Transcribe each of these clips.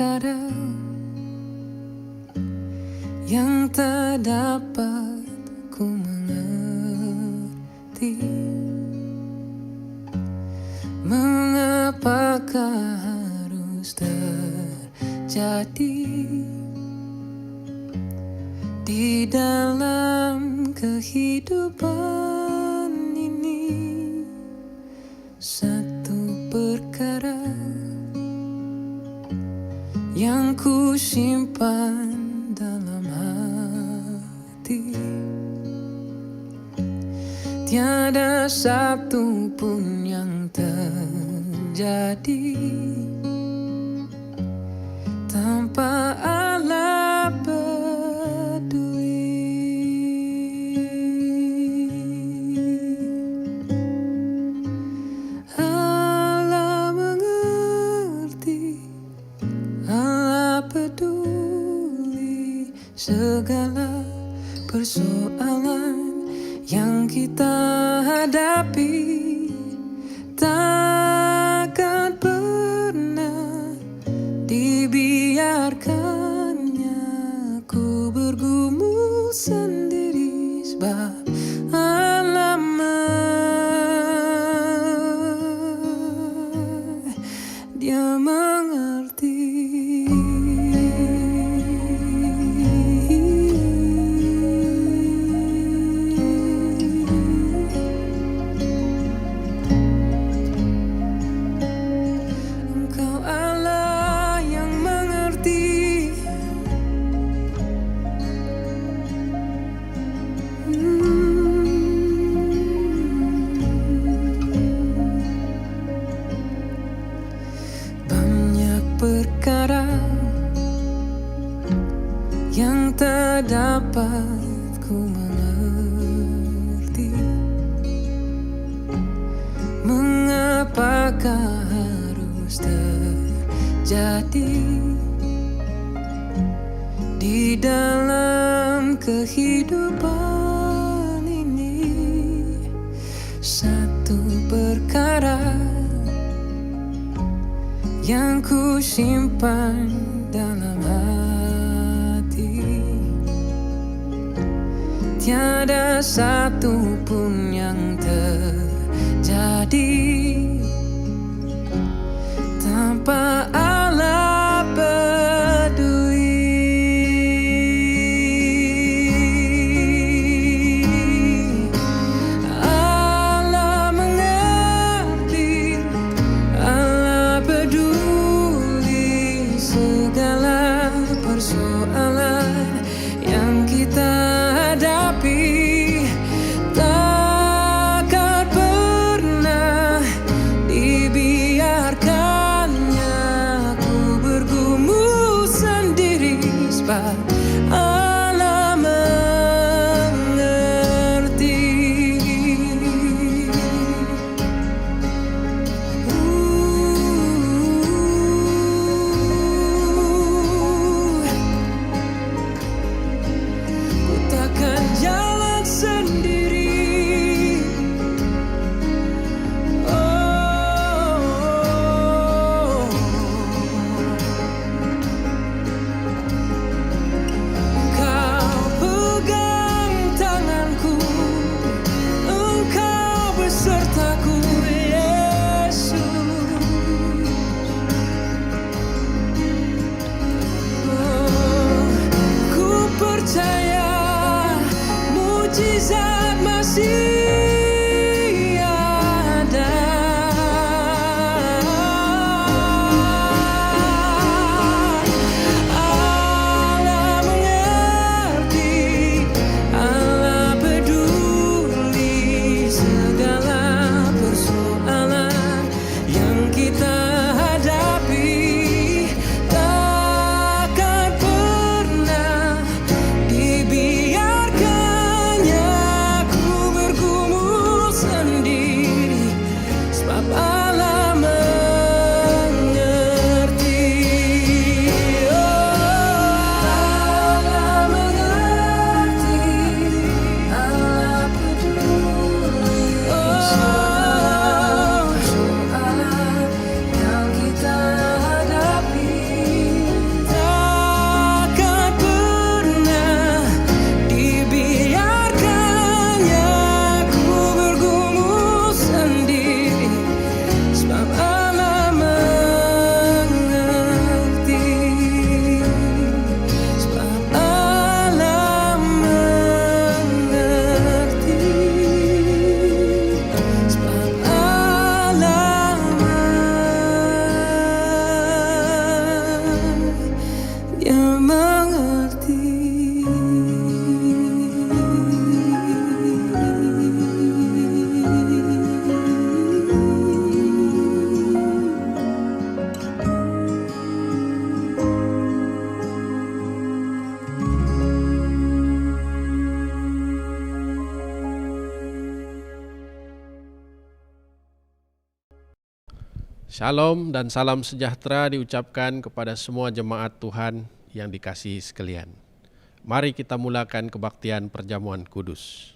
perkara yang tak dapat ku mengerti. Mengapakah harus terjadi di dalam kehidupan ini? Satu perkara yang ku simpan dalam hati, tiada satu pun yang terjadi tanpa Allah peduli. Allah mengerti, Allah peduli segala persoalan yang kita hadapi. Takkan pernah dibiarkannya ku bergumul sendiri, sebab Allah Dia mengerti. Perkara yang tak dapat ku mengerti. Mengapakah harus terjadi di dalam kehidupan ini? Satu perkara yang ku simpan dalam hati, tiada satu pun yang terjadi tanpa Allah peduli. Allah mengerti, Allah peduli segala persoalan yang kita hadapi. Takkan pernah Shalom dan salam sejahtera diucapkan kepada semua jemaat Tuhan yang dikasihi sekalian. Mari kita mulakan kebaktian perjamuan kudus.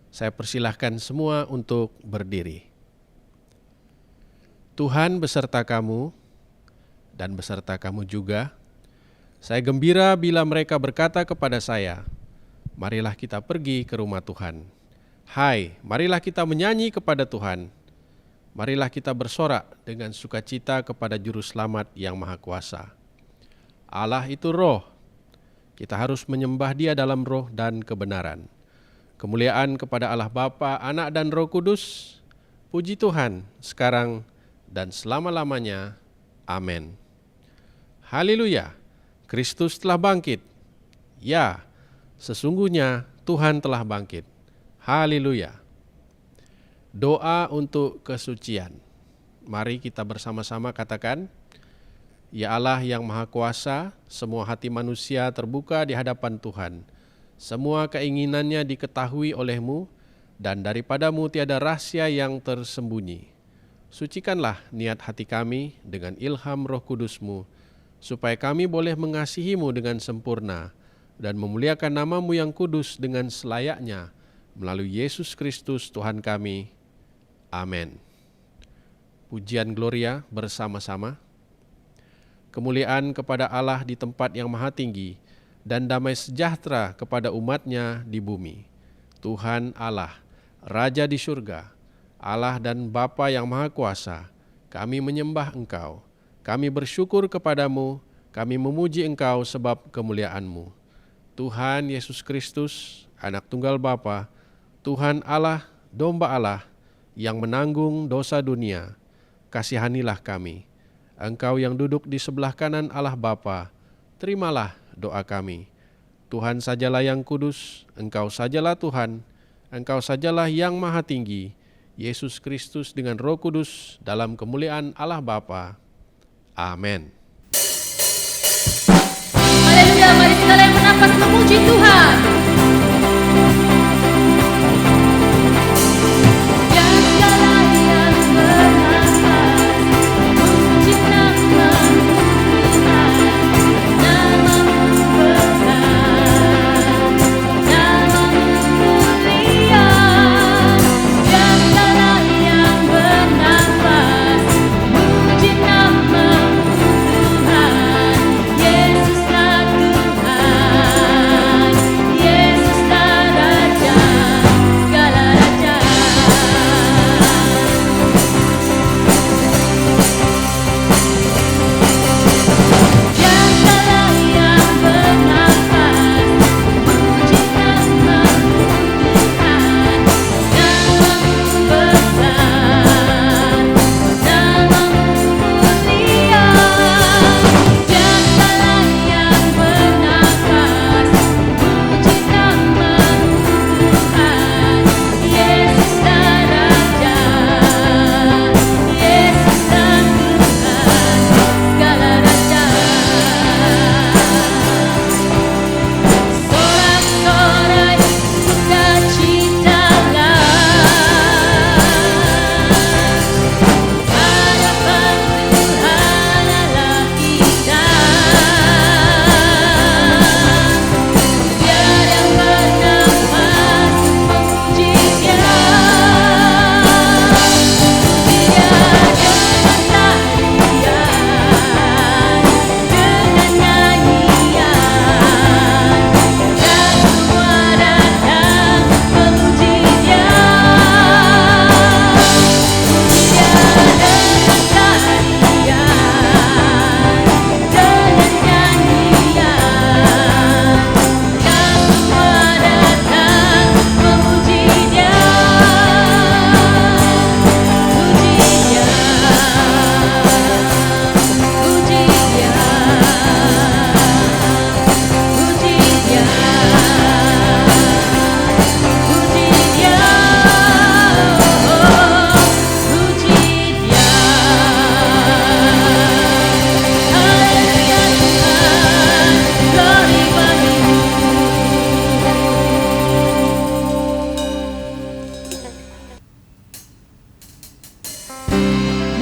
Saya persilahkan semua untuk berdiri. Tuhan beserta kamu dan beserta kamu juga. Saya gembira bila mereka berkata kepada saya, marilah kita pergi ke rumah Tuhan. Hai, marilah kita menyanyi kepada Tuhan. Marilah kita bersorak dengan sukacita kepada Juru Selamat yang Maha Kuasa. Allah itu roh. Kita harus menyembah Dia dalam roh dan kebenaran. Kemuliaan kepada Allah Bapa, Anak dan Roh Kudus. Puji Tuhan sekarang dan selama-lamanya. Amin. Haleluya. Kristus telah bangkit. Ya, sesungguhnya Tuhan telah bangkit. Haleluya. Doa untuk kesucian. Mari kita bersama-sama katakan, Ya Allah yang Maha Kuasa, semua hati manusia terbuka di hadapan Tuhan. Semua keinginannya diketahui oleh-Mu, dan daripadamu tiada rahasia yang tersembunyi. Sucikanlah niat hati kami dengan ilham Roh Kudus-Mu, supaya kami boleh mengasihi-Mu dengan sempurna, dan memuliakan nama-Mu yang kudus dengan selayaknya, melalui Yesus Kristus Tuhan kami. Amin. Pujian Gloria bersama-sama. Kemuliaan kepada Allah di tempat yang maha tinggi, dan damai sejahtera kepada umat-Nya di bumi. Tuhan Allah, Raja di surga, Allah dan Bapa yang Maha Kuasa, kami menyembah Engkau. Kami bersyukur kepadamu, kami memuji Engkau sebab kemuliaan-Mu. Tuhan Yesus Kristus, Anak Tunggal Bapa, Tuhan Allah, Domba Allah, yang menanggung dosa dunia, kasihanilah kami. Engkau yang duduk di sebelah kanan Allah Bapa, terimalah doa kami. Tuhan sajalah yang kudus, Engkau sajalah Tuhan, Engkau sajalah yang maha tinggi, Yesus Kristus dengan Roh Kudus dalam kemuliaan Allah Bapa. Amin. Haleluya, mari sekalian bernafas memuji Tuhan. Yesus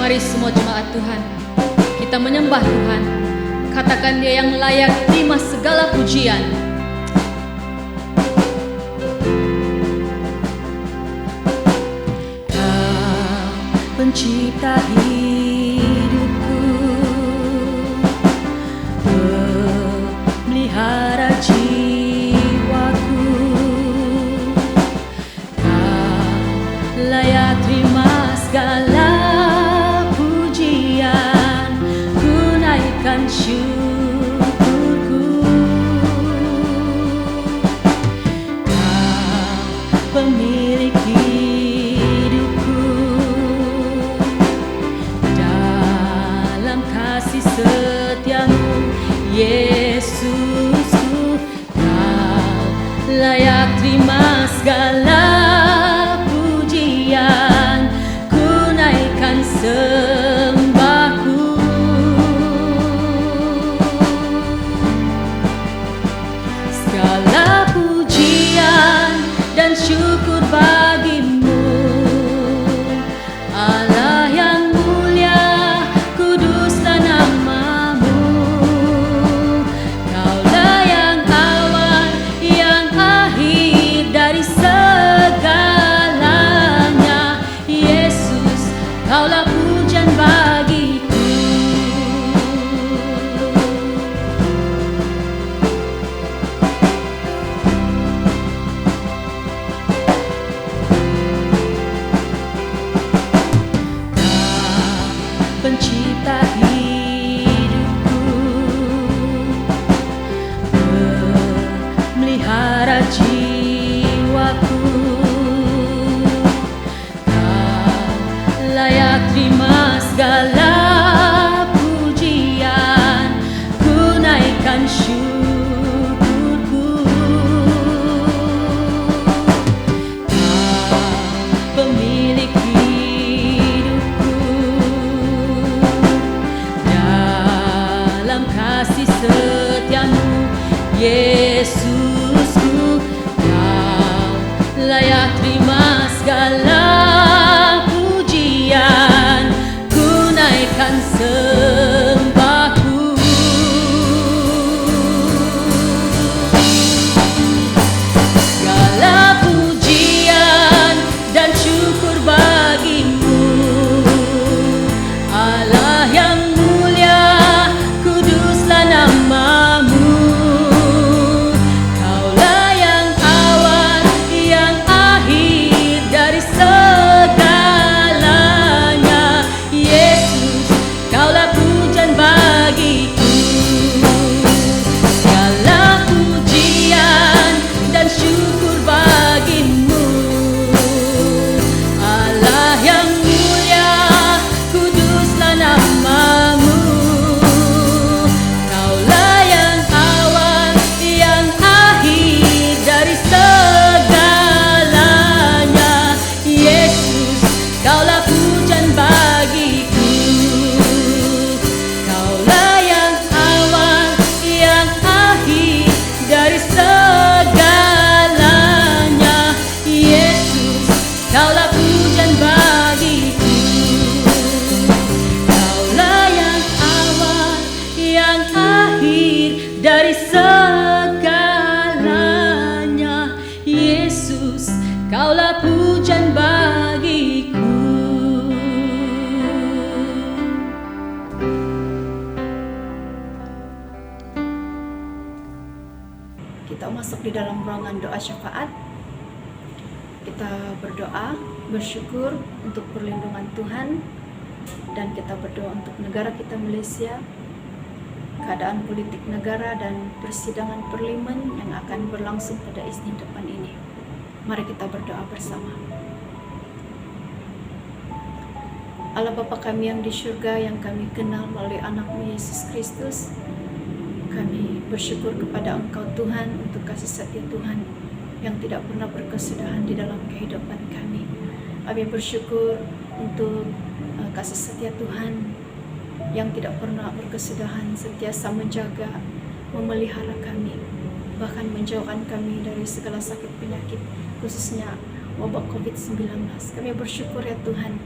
Mari semua jemaat Tuhan, kita menyembah Tuhan. Katakan Dia yang layak terima segala pujian. Kau pencipta hidupku, pemelihara jiwaku. Kau layak terima segala pujian, ku naikkan syukurku. Kau pemilik hidupku, dalam kasih setiamu Yesusku. Kau layak terima segala pujian, ku naikkan sembahku. Segala pujian dan syukur bagimu, Allah yang mulia, kuduslah namamu. Kaulah yang awal, yang akhir dari segalanya. Yesus, Kaulah pujian bagiku. Pencipta hidupku, pemelihara jiwaku. Kau layak terima segala pujian, ku naikkan syukurku. Kau pemilik hidupku, dalam kasih setiamu Yesusku. Kau layak terima segala pujian, ku naikkan sembahku. Segala pujian dan syukur bagimu, Allah yang mulia, kuduslah namamu. Kaulah yang awal, yang akhir dari segalanya. Yesus, Kaulah pujian bagiku. Segala pujian dan syukur bagimu, Allah yang mulia, kuduslah namamu. Kaulah yang awal, yang akhir dari segalanya. Yesus, Kaulah pujian bagiku. Kaulah yang awal, yang akhir dari segalanya. Yesus, Kaulah pujian bagiku. Kaulah yang awal, yang akhir dari segalanya. Yesus, Kaulah pujian bagiku. Kita masuk di dalam ruangan doa syafaat. Kita berdoa, bersyukur untuk perlindungan Tuhan, dan kita berdoa untuk negara kita Malaysia, keadaan politik negara dan persidangan parlimen yang akan berlangsung pada Isnin depan ini. Mari kita berdoa bersama. Allah Bapa kami yang di syurga, yang kami kenal melalui anak-Mu Yesus Kristus, kami bersyukur kepada Engkau Tuhan untuk kasih setia Tuhan yang tidak pernah berkesudahan di dalam kehidupan kami. Kami bersyukur untuk kasih setia Tuhan yang tidak pernah berkesudahan, sentiasa menjaga, memelihara kami, bahkan menjauhkan kami dari segala sakit penyakit, khususnya wabak COVID-19. Kami bersyukur ya Tuhan,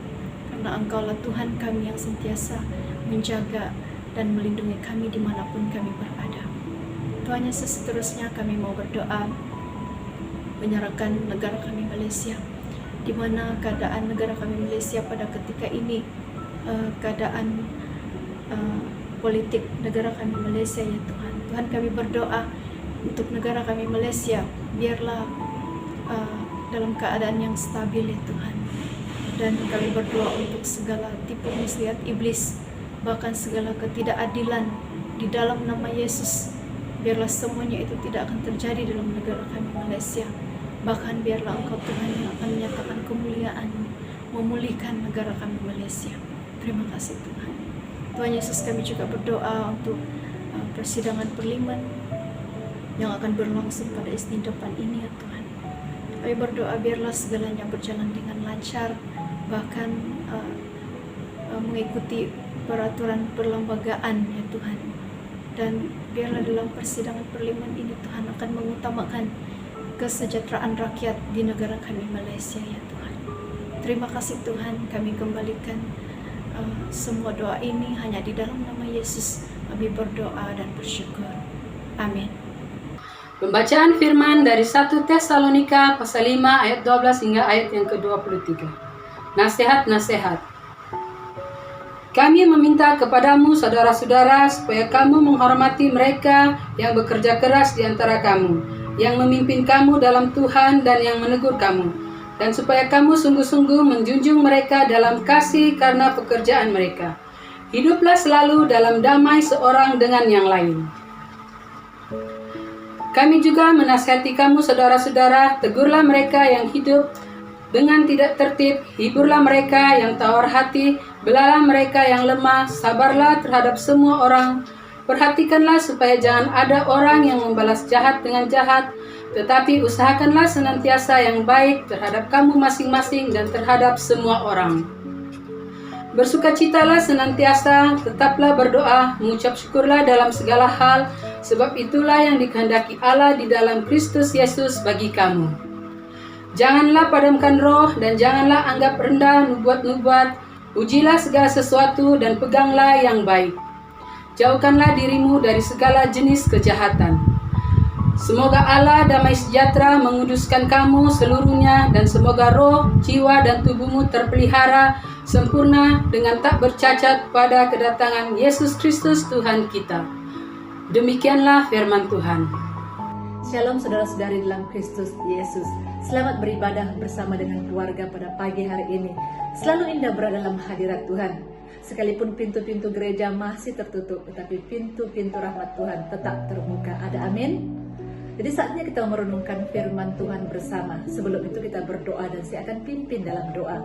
kami karena Engkaulah Tuhan kami yang sentiasa menjaga dan melindungi kami dimanapun kami berada. Tuhan Yesus, seterusnya kami mau berdoa menyerahkan negara kami Malaysia, di mana keadaan negara kami Malaysia pada ketika ini, keadaan politik negara kami Malaysia ya Tuhan. Tuhan, kami berdoa untuk negara kami Malaysia, biarlah dalam keadaan yang stabil ya Tuhan. Dan kami berdoa untuk segala tipu muslihat iblis, bahkan segala ketidakadilan di dalam nama Yesus, biarlah semuanya itu tidak akan terjadi dalam negara kami Malaysia. Bahkan biarlah Engkau Tuhan yang akan menyatakan kemuliaan-Mu, memulihkan negara kami Malaysia. Terima kasih Tuhan. Tuhan Yesus, kami juga berdoa untuk persidangan parlimen yang akan berlangsung pada Isnin depan ini ya Tuhan. Kami berdoa biarlah segalanya berjalan dengan lancar, bahkan mengikuti peraturan perlembagaan ya Tuhan. Dan biarlah dalam persidangan parlimen ini Tuhan akan mengutamakan kesejahteraan rakyat di negara kami Malaysia ya Tuhan. Terima kasih Tuhan, kami kembalikan semua doa ini hanya di dalam nama Yesus kami berdoa dan bersyukur. Amin. Pembacaan firman dari 1 Tesalonika pasal 5 ayat 12 hingga ayat yang ke-23. Nasihat-nasihat. Kami meminta kepadamu saudara-saudara supaya kamu menghormati mereka yang bekerja keras di antara kamu, yang memimpin kamu dalam Tuhan dan yang menegur kamu, dan supaya kamu sungguh-sungguh menjunjung mereka dalam kasih karena pekerjaan mereka. Hiduplah selalu dalam damai seorang dengan yang lain. Kami juga menasihati kamu saudara-saudara, tegurlah mereka yang hidup dengan tidak tertib, hiburlah mereka yang tawar hati, belalah mereka yang lemah, sabarlah terhadap semua orang. Perhatikanlah supaya jangan ada orang yang membalas jahat dengan jahat, tetapi usahakanlah senantiasa yang baik terhadap kamu masing-masing dan terhadap semua orang. Bersukacitalah senantiasa, tetaplah berdoa, mengucap syukurlah dalam segala hal, sebab itulah yang dikehendaki Allah di dalam Kristus Yesus bagi kamu. Janganlah padamkan roh dan janganlah anggap rendah nubuat-nubuat, ujilah segala sesuatu dan peganglah yang baik. Jauhkanlah dirimu dari segala jenis kejahatan. Semoga Allah damai sejahtera menguduskan kamu seluruhnya, dan semoga roh, jiwa dan tubuhmu terpelihara sempurna dengan tak bercacat pada kedatangan Yesus Kristus Tuhan kita. Demikianlah firman Tuhan. Shalom saudara-saudari dalam Kristus Yesus. Selamat beribadah bersama dengan keluarga pada pagi hari ini. Selalu indah berada dalam hadirat Tuhan. Sekalipun pintu-pintu gereja masih tertutup, tetapi pintu-pintu rahmat Tuhan tetap terbuka. Ada amin? Jadi saatnya kita merenungkan firman Tuhan bersama. Sebelum itu kita berdoa dan saya akan pimpin dalam doa.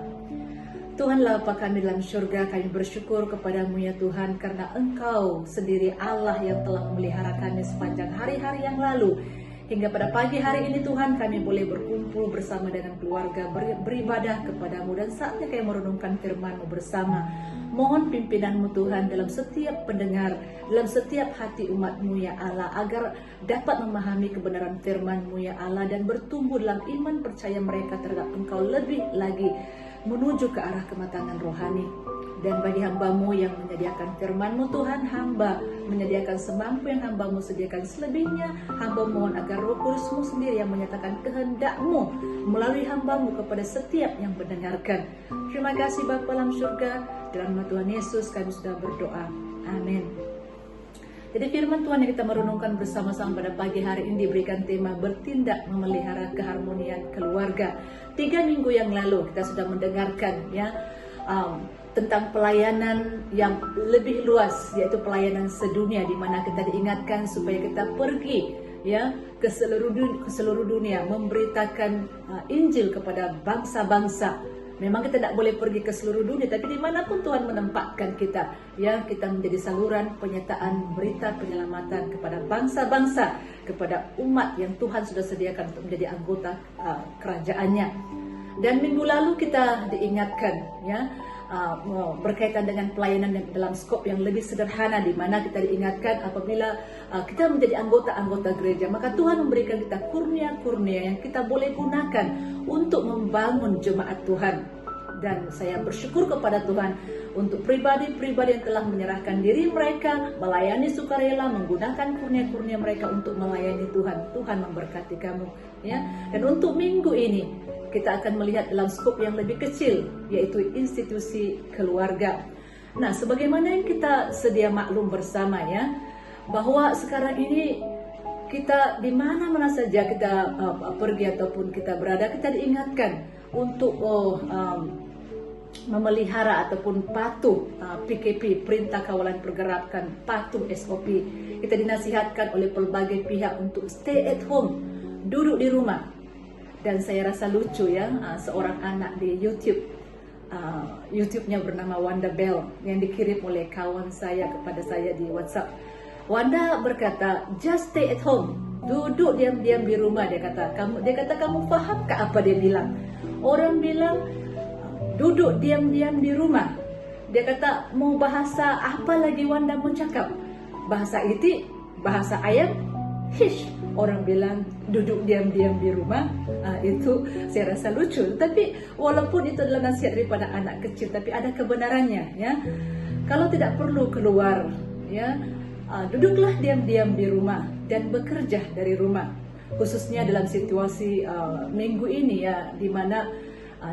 Tuhanlah Bapa kami dalam syurga, kami bersyukur kepadamu ya Tuhan, karena Engkau sendiri Allah yang telah memelihara kami sepanjang hari-hari yang lalu. Hingga pada pagi hari ini Tuhan, kami boleh berkumpul bersama dengan keluarga, beribadah kepadamu, dan saatnya kami merenungkan firman-Mu bersama. Mohon pimpinan-Mu Tuhan dalam setiap pendengar, dalam setiap hati umat-Mu ya Allah, agar dapat memahami kebenaran firman-Mu ya Allah, dan bertumbuh dalam iman percaya mereka terhadap Engkau lebih lagi, menuju ke arah kematangan rohani. Dan bagi hamba-Mu yang menyediakan firman-Mu Tuhan, hamba menyediakan semampu yang hamba-Mu sediakan, selebihnya hamba mohon agar Roh Kudus-Mu sendiri yang menyatakan kehendak-Mu melalui hamba-Mu kepada setiap yang mendengarkan. Terima kasih Bapa dalam surga, dalam nama Tuhan Yesus kami sudah berdoa. Amin. Jadi firman Tuhan yang kita merenungkan bersama-sama pada pagi hari ini diberikan tema bertindak memelihara keharmonian keluarga. 3 minggu yang lalu kita sudah mendengarkan ya tentang pelayanan yang lebih luas, yaitu pelayanan sedunia, di mana kita diingatkan supaya kita pergi ya ke seluruh dunia memberitakan Injil kepada bangsa-bangsa. Memang kita tidak boleh pergi ke seluruh dunia, tapi dimanapun Tuhan menempatkan kita, ya kita menjadi saluran penyataan berita penyelamatan kepada bangsa-bangsa, kepada umat yang Tuhan sudah sediakan untuk menjadi anggota kerajaannya. Dan minggu lalu kita diingatkan, ya berkaitan dengan pelayanan dalam skop yang lebih sederhana, di mana kita diingatkan apabila kita menjadi anggota-anggota gereja, maka Tuhan memberikan kita kurnia-kurnia yang kita boleh gunakan untuk membangun jemaat Tuhan. Dan saya bersyukur kepada Tuhan untuk pribadi-pribadi yang telah menyerahkan diri mereka, melayani sukarela, menggunakan kurnia-kurnia mereka untuk melayani Tuhan. Tuhan memberkati kamu, ya. Dan untuk minggu ini kita akan melihat dalam skop yang lebih kecil, yaitu institusi keluarga. Nah, sebagaimana yang kita sedia maklum bersama, ya, bahwa sekarang ini kita di mana-mana saja kita pergi ataupun kita berada, kita diingatkan untuk memelihara ataupun patuh PKP, Perintah Kawalan Pergerakan, patuh SOP. Kita dinasihatkan oleh pelbagai pihak untuk stay at home, duduk di rumah. Dan saya rasa lucu, ya, seorang anak di YouTube-nya bernama Wanda Bell yang dikirim oleh kawan saya kepada saya di WhatsApp. Wanda berkata, just stay at home, duduk diam-diam di rumah. Dia kata, kamu fahamkah apa dia bilang? Orang bilang duduk diam-diam di rumah. Dia kata, mau bahasa apa lagi Wanda mau cakap? Bahasa itik, bahasa ayam, hish. Orang bilang duduk diam-diam di rumah. Itu saya rasa lucu. Tapi walaupun itu adalah nasihat daripada anak kecil, tapi ada kebenarannya, ya. Kalau tidak perlu keluar, ya, duduklah diam-diam di rumah dan bekerja dari rumah. Khususnya dalam situasi minggu ini, ya, di mana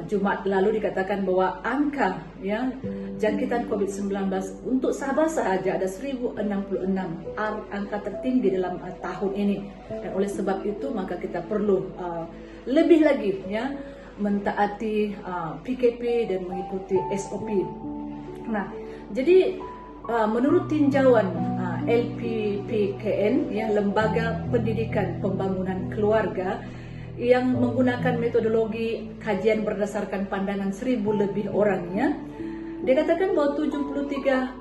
Jumat lalu dikatakan bahwa angka, ya, jangkitan COVID-19 untuk Sabah sahaja ada 1066, angka tertinggi dalam tahun ini. Dan oleh sebab itu maka kita perlu lebih lagi, ya, mentaati PKP dan mengikuti SOP. Nah, jadi menurut tinjauan LPPKN, ya, Lembaga Pendidikan Pembangunan Keluarga, yang menggunakan metodologi kajian berdasarkan pandangan 1000 lebih orangnya, dia katakan bahwa 73.4%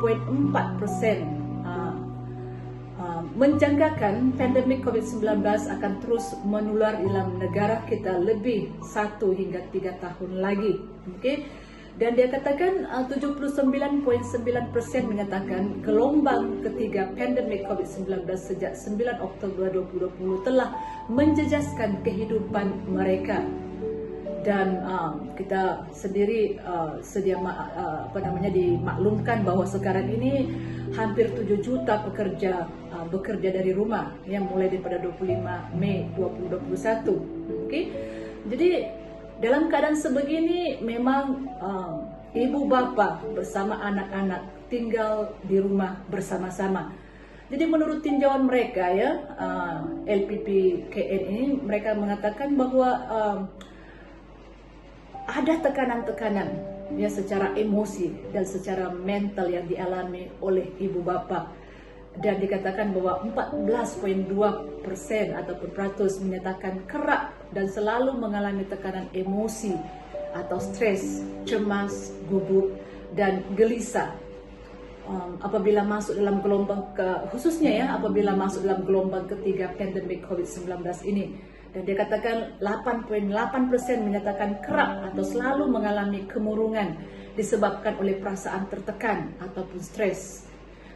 menjangkakan pandemik COVID-19 akan terus menular dalam negara kita lebih 1 hingga 3 tahun lagi. Okay? Dan dia katakan 79.9% menyatakan gelombang ketiga pandemik COVID-19 sejak 9 Oktober 2020 telah menjejaskan kehidupan mereka. Dan kita sendiri sedia dimaklumkan bahwa sekarang ini hampir 7 juta pekerja bekerja dari rumah, yang mulai daripada 25 Mei 2021. Okay? Jadi dalam keadaan sebegini memang ibu bapa bersama anak-anak tinggal di rumah bersama-sama. Jadi menurut tinjauan mereka, ya, LPPKN ini, mereka mengatakan bahwa ada tekanan-tekanan, ya, secara emosi dan secara mental yang dialami oleh ibu bapa. Dan dikatakan bahwa 14.2% ataupun peratus menyatakan kerap dan selalu mengalami tekanan emosi atau stres, cemas, gugup, dan gelisah apabila masuk dalam gelombang khususnya, ya, apabila masuk dalam gelombang ketiga pandemik COVID-19 ini. Dan dia katakan 8.8% menyatakan kerap atau selalu mengalami kemurungan disebabkan oleh perasaan tertekan ataupun stres.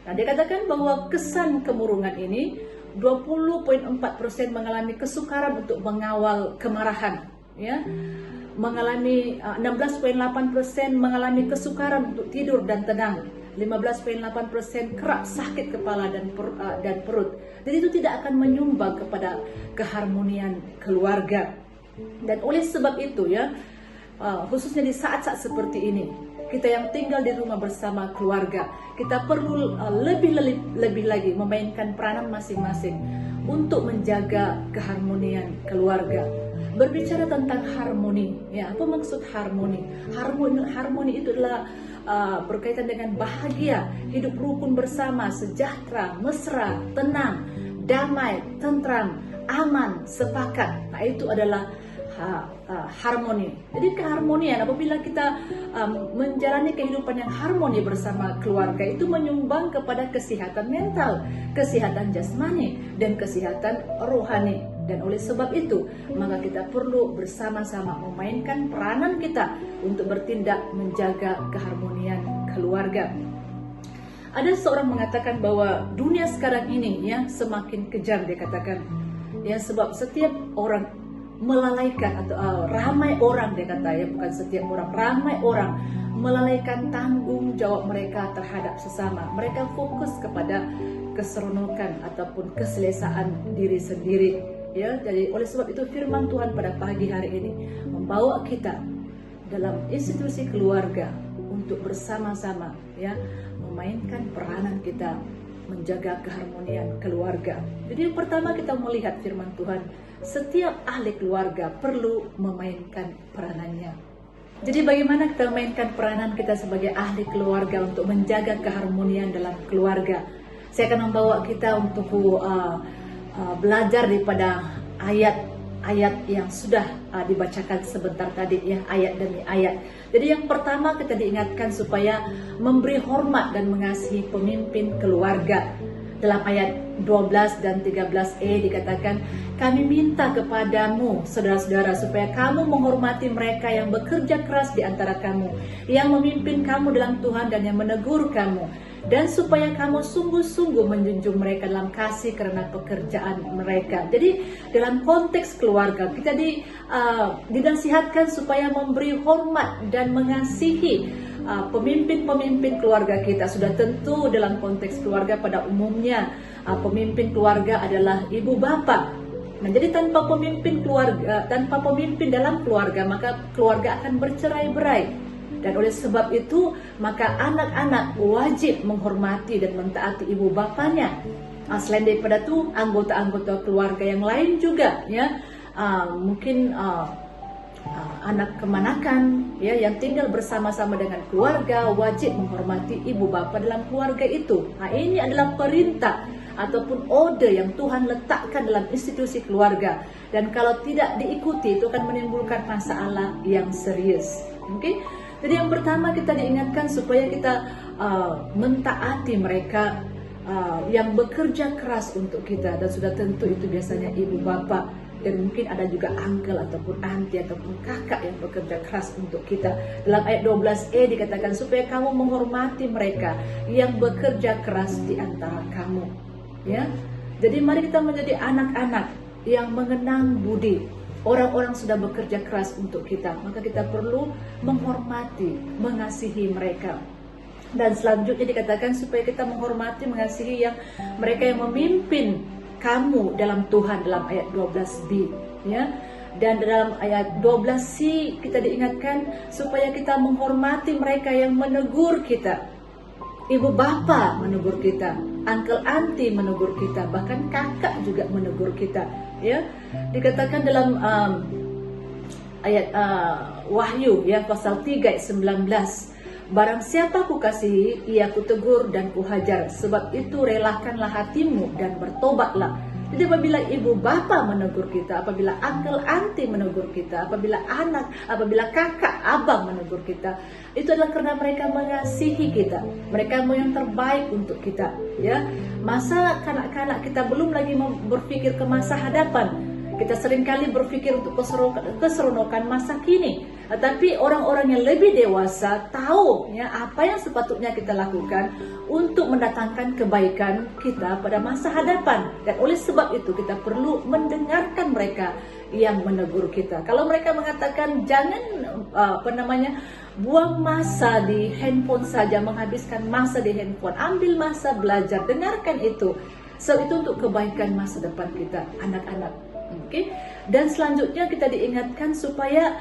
Nah, dia katakan bahwa kesan kemurungan ini 20.4% mengalami kesukaran untuk mengawal kemarahan, ya. Mengalami 16.8% mengalami kesukaran untuk tidur dan tenang. 15.8% kerap sakit kepala dan perut. Jadi itu tidak akan menyumbang kepada keharmonian keluarga. Dan oleh sebab itu, ya, khususnya di saat-saat seperti ini, kita yang tinggal di rumah bersama keluarga, kita perlu lebih lagi memainkan peranan masing-masing untuk menjaga keharmonian keluarga. Berbicara tentang harmoni, ya, apa maksud harmoni? Harmoni itu adalah berkaitan dengan bahagia, hidup rukun bersama, sejahtera, mesra, tenang, damai, tentram, aman, sepakat. Nah, itu adalah harmoni. Jadi keharmonian, apabila kita menjalani kehidupan yang harmoni bersama keluarga, itu menyumbang kepada kesehatan mental, kesehatan jasmani, dan kesehatan rohani. Dan oleh sebab itu, maka kita perlu bersama-sama memainkan peranan kita untuk bertindak menjaga keharmonian keluarga. Ada seorang mengatakan bahwa dunia sekarang ini, ya, semakin kejam, dia katakan, ya, sebab setiap orang melalaikan atau ramai orang, dia kata ya, bukan setiap orang, ramai orang melalaikan tanggung jawab mereka terhadap sesama. Mereka fokus kepada keseronokan ataupun keselesaan diri sendiri. Ya, jadi oleh sebab itu firman Tuhan pada pagi hari ini membawa kita dalam institusi keluarga untuk bersama-sama ya memainkan peranan kita menjaga keharmonian keluarga. Jadi yang pertama kita melihat firman Tuhan, setiap ahli keluarga perlu memainkan peranannya. Jadi bagaimana kita memainkan peranan kita sebagai ahli keluarga untuk menjaga keharmonian dalam keluarga? Saya akan membawa kita untuk belajar daripada ayat-ayat yang sudah dibacakan sebentar tadi ya, ayat demi ayat. Jadi yang pertama kita diingatkan supaya memberi hormat dan mengasihi pemimpin keluarga. Dalam ayat 12 dan 13e dikatakan, kami minta kepadamu saudara-saudara supaya kamu menghormati mereka yang bekerja keras di antara kamu, yang memimpin kamu dalam Tuhan dan yang menegur kamu, dan supaya kamu sungguh-sungguh menjunjung mereka dalam kasih karena pekerjaan mereka. Jadi dalam konteks keluarga kita dinasihatkan supaya memberi hormat dan mengasihi pemimpin-pemimpin keluarga kita. Sudah tentu dalam konteks keluarga pada umumnya pemimpin keluarga adalah ibu bapa. Nah, jadi tanpa pemimpin keluarga, tanpa pemimpin dalam keluarga, maka keluarga akan bercerai-berai. Dan oleh sebab itu maka anak-anak wajib menghormati dan mentaati ibu bapanya. Selain daripada itu anggota-anggota keluarga yang lain juga ya, mungkin anak kemanakan ya yang tinggal bersama-sama dengan keluarga wajib menghormati ibu bapa dalam keluarga itu. Nah, ini adalah perintah ataupun order yang Tuhan letakkan dalam institusi keluarga, dan kalau tidak diikuti itu akan menimbulkan masalah yang serius. Oke? Jadi yang pertama kita diingatkan supaya kita mentaati mereka yang bekerja keras untuk kita, dan sudah tentu itu biasanya ibu bapa, dan mungkin ada juga uncle ataupun auntie ataupun kakak yang bekerja keras untuk kita. Dalam ayat 12e dikatakan supaya kamu menghormati mereka yang bekerja keras di antara kamu. Ya, jadi mari kita menjadi anak-anak yang mengenang budi. Orang-orang sudah bekerja keras untuk kita, maka kita perlu menghormati, mengasihi mereka. Dan selanjutnya dikatakan supaya kita menghormati, mengasihi mereka yang memimpin kamu dalam Tuhan, dalam ayat 12b ya. Dan dalam ayat 12c kita diingatkan supaya kita menghormati mereka yang menegur kita. Ibu bapa menegur kita, uncle auntie menegur kita, bahkan kakak juga menegur kita ya. Dikatakan dalam ayat Wahyu ya pasal 3 ayat 19, barang siapa ku kasihi, ia ku tegur dan ku hajar, sebab itu relakanlah hatimu dan bertobatlah. Jadi apabila ibu bapa menegur kita, apabila uncle auntie menegur kita, apabila kakak abang menegur kita, itu adalah karena mereka mengasihi kita, mereka mau yang terbaik untuk kita ya. Masa kanak-kanak kita belum lagi berpikir ke masa hadapan, kita seringkali berpikir untuk keseronokan masa kini. Tetapi orang-orang yang lebih dewasa tahu ya apa yang sepatutnya kita lakukan untuk mendatangkan kebaikan kita pada masa hadapan. Dan oleh sebab itu kita perlu mendengarkan mereka yang menegur kita. Kalau mereka mengatakan jangan buang masa di handphone saja, menghabiskan masa di handphone, ambil masa belajar, dengarkan itu. Sebab itu untuk kebaikan masa depan kita, anak-anak. Oke. Dan selanjutnya kita diingatkan supaya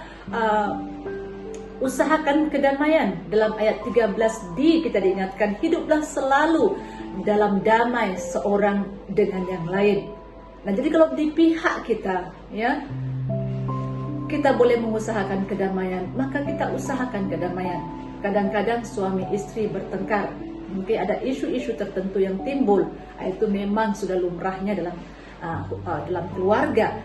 usahakan kedamaian. Dalam ayat 13d kita diingatkan hiduplah selalu dalam damai seorang dengan yang lain. Nah, jadi kalau di pihak kita ya kita boleh mengusahakan kedamaian, maka kita usahakan kedamaian. Kadang-kadang suami istri bertengkar, mungkin ada isu-isu tertentu yang timbul, itu memang sudah lumrahnya dalam keluarga.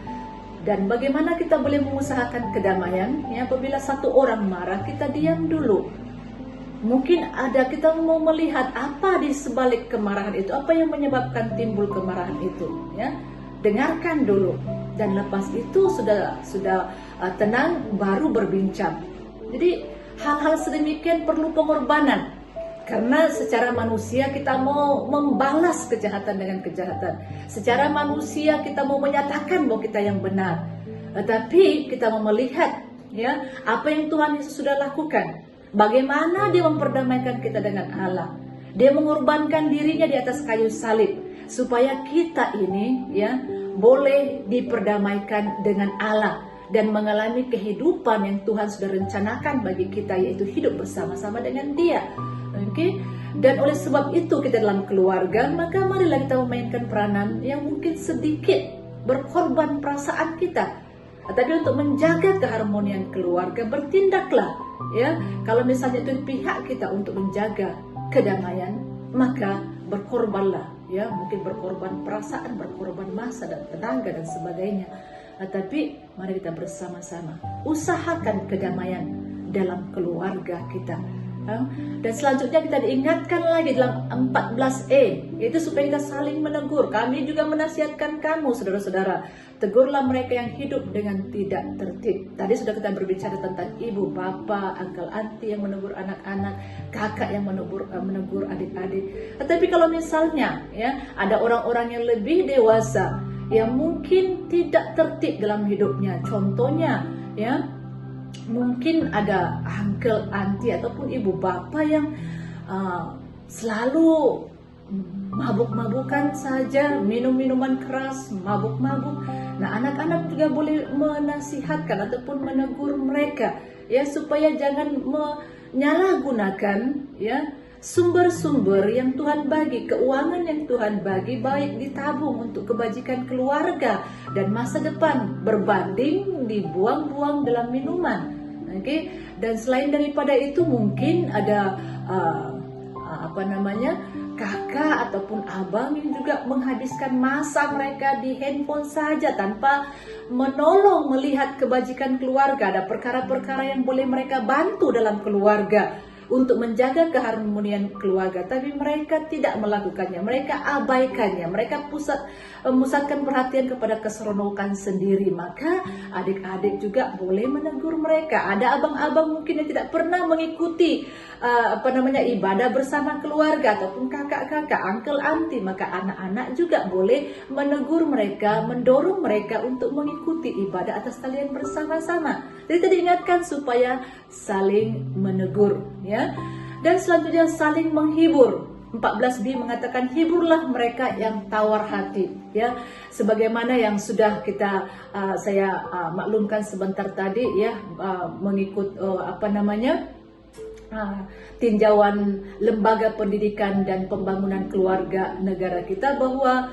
Dan bagaimana kita boleh mengusahakan kedamaian ya, apabila satu orang marah kita diam dulu. Mungkin kita mau melihat apa di sebalik kemarahan itu, apa yang menyebabkan timbul kemarahan itu ya. Dengarkan dulu, dan lepas itu sudah tenang baru berbincang. Jadi hal-hal sedemikian perlu pengorbanan. Karena secara manusia kita mau membalas kejahatan dengan kejahatan. Secara manusia kita mau menyatakan bahwa kita yang benar. Tetapi kita mau melihat ya apa yang Tuhan Yesus sudah lakukan. Bagaimana dia memperdamaikan kita dengan Allah. Dia mengorbankan dirinya di atas kayu salib supaya kita ini ya boleh diperdamaikan dengan Allah dan mengalami kehidupan yang Tuhan sudah rencanakan bagi kita, yaitu hidup bersama-sama dengan Dia. Oke? Dan oleh sebab itu kita dalam keluarga, maka marilah kita memainkan peranan yang mungkin sedikit berkorban perasaan kita. Tapi untuk menjaga keharmonian keluarga, bertindaklah ya. Kalau misalnya itu pihak kita untuk menjaga kedamaian, maka berkorbanlah ya, mungkin berkorban perasaan, berkorban masa dan tenaga dan sebagainya. Tapi mari kita bersama-sama usahakan kedamaian dalam keluarga kita. Dan selanjutnya kita diingatkan lagi dalam 14E, yaitu supaya kita saling menegur. Kami juga menasihatkan kamu, saudara-saudara, tegurlah mereka yang hidup dengan tidak tertib. Tadi sudah kita berbicara tentang ibu, bapa, uncle, auntie yang menegur anak-anak, kakak yang menegur adik-adik. Tetapi kalau misalnya ya ada orang-orang yang lebih dewasa yang mungkin tidak tertib dalam hidupnya, contohnya ya mungkin ada uncle, auntie ataupun ibu bapa yang selalu mabuk-mabukan saja, minum minuman keras, mabuk-mabuk. Nah, anak-anak juga boleh menasihatkan ataupun menegur mereka ya supaya jangan menyalahgunakan ya sumber-sumber yang Tuhan bagi, keuangan yang Tuhan bagi, baik ditabung untuk kebajikan keluarga dan masa depan, berbanding dibuang-buang dalam minuman. Oke? Dan selain daripada itu mungkin ada kakak ataupun abang yang juga menghabiskan masa mereka di handphone saja tanpa menolong melihat kebajikan keluarga. Ada perkara-perkara yang boleh mereka bantu dalam keluarga untuk menjaga keharmonian keluarga, tapi mereka tidak melakukannya, mereka abaikannya, mereka memusatkan perhatian kepada keseronokan sendiri. Maka adik-adik juga boleh menegur mereka. Ada abang-abang mungkin yang tidak pernah mengikuti ibadah bersama keluarga, ataupun kakak-kakak, uncle, auntie, maka anak-anak juga boleh menegur mereka, mendorong mereka untuk mengikuti ibadah atas talian bersama-sama. Jadi tadi ingatkan supaya saling menegur ya. Dan selanjutnya saling menghibur. 14b mengatakan hiburlah mereka yang tawar hati ya, sebagaimana yang sudah saya maklumkan sebentar tadi ya, mengikut tinjauan Lembaga Pendidikan dan Pembangunan Keluarga negara kita, bahwa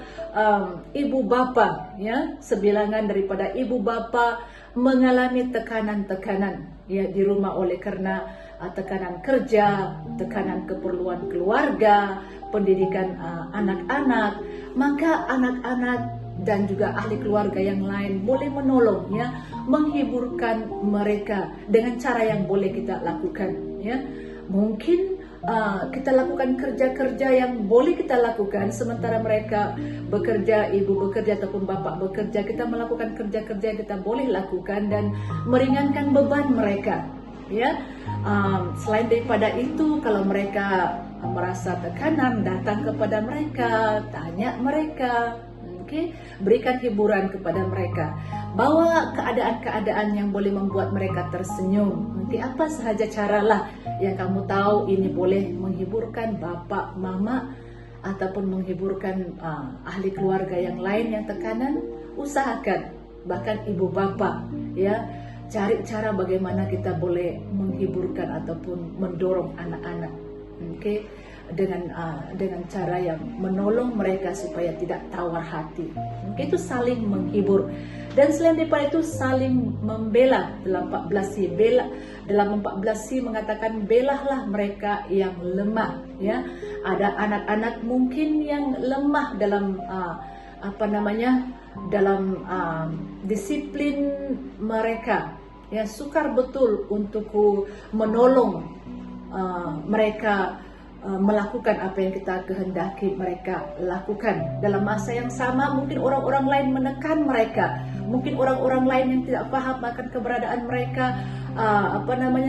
ibu bapa ya, sebilangan daripada ibu bapa mengalami tekanan-tekanan ya di rumah oleh karena tekanan kerja, tekanan keperluan keluarga, pendidikan anak-anak. Maka anak-anak dan juga ahli keluarga yang lain boleh menolong ya, menghiburkan mereka dengan cara yang boleh kita lakukan ya. Mungkin kita lakukan kerja-kerja yang boleh kita lakukan sementara mereka bekerja, ibu bekerja ataupun bapak bekerja. Kita melakukan kerja-kerja yang kita boleh lakukan dan meringankan beban mereka ya. Selain daripada itu, kalau mereka merasa tekanan, datang kepada mereka, tanya mereka, berikan hiburan kepada mereka. Bawa keadaan-keadaan yang boleh membuat mereka tersenyum. Nanti apa sahaja caralah yang kamu tahu ini boleh menghiburkan bapak, mama, ataupun menghiburkan ahli keluarga yang lain yang tekanan, usahakan. Bahkan ibu bapak ya, cari cara bagaimana kita boleh menghiburkan ataupun mendorong anak-anak, dengan cara yang menolong mereka supaya tidak tawar hati. Itu saling menghibur. Dan selain daripada itu saling membela. Dalam 14C dalam 14C mengatakan belahlah mereka yang lemah ya. Ada anak-anak mungkin yang lemah dalam dalam disiplin mereka ya, sukar betul untuk menolong mereka melakukan apa yang kita kehendaki mereka lakukan. Dalam masa yang sama mungkin orang-orang lain menekan mereka, mungkin orang-orang lain yang tidak paham akan keberadaan mereka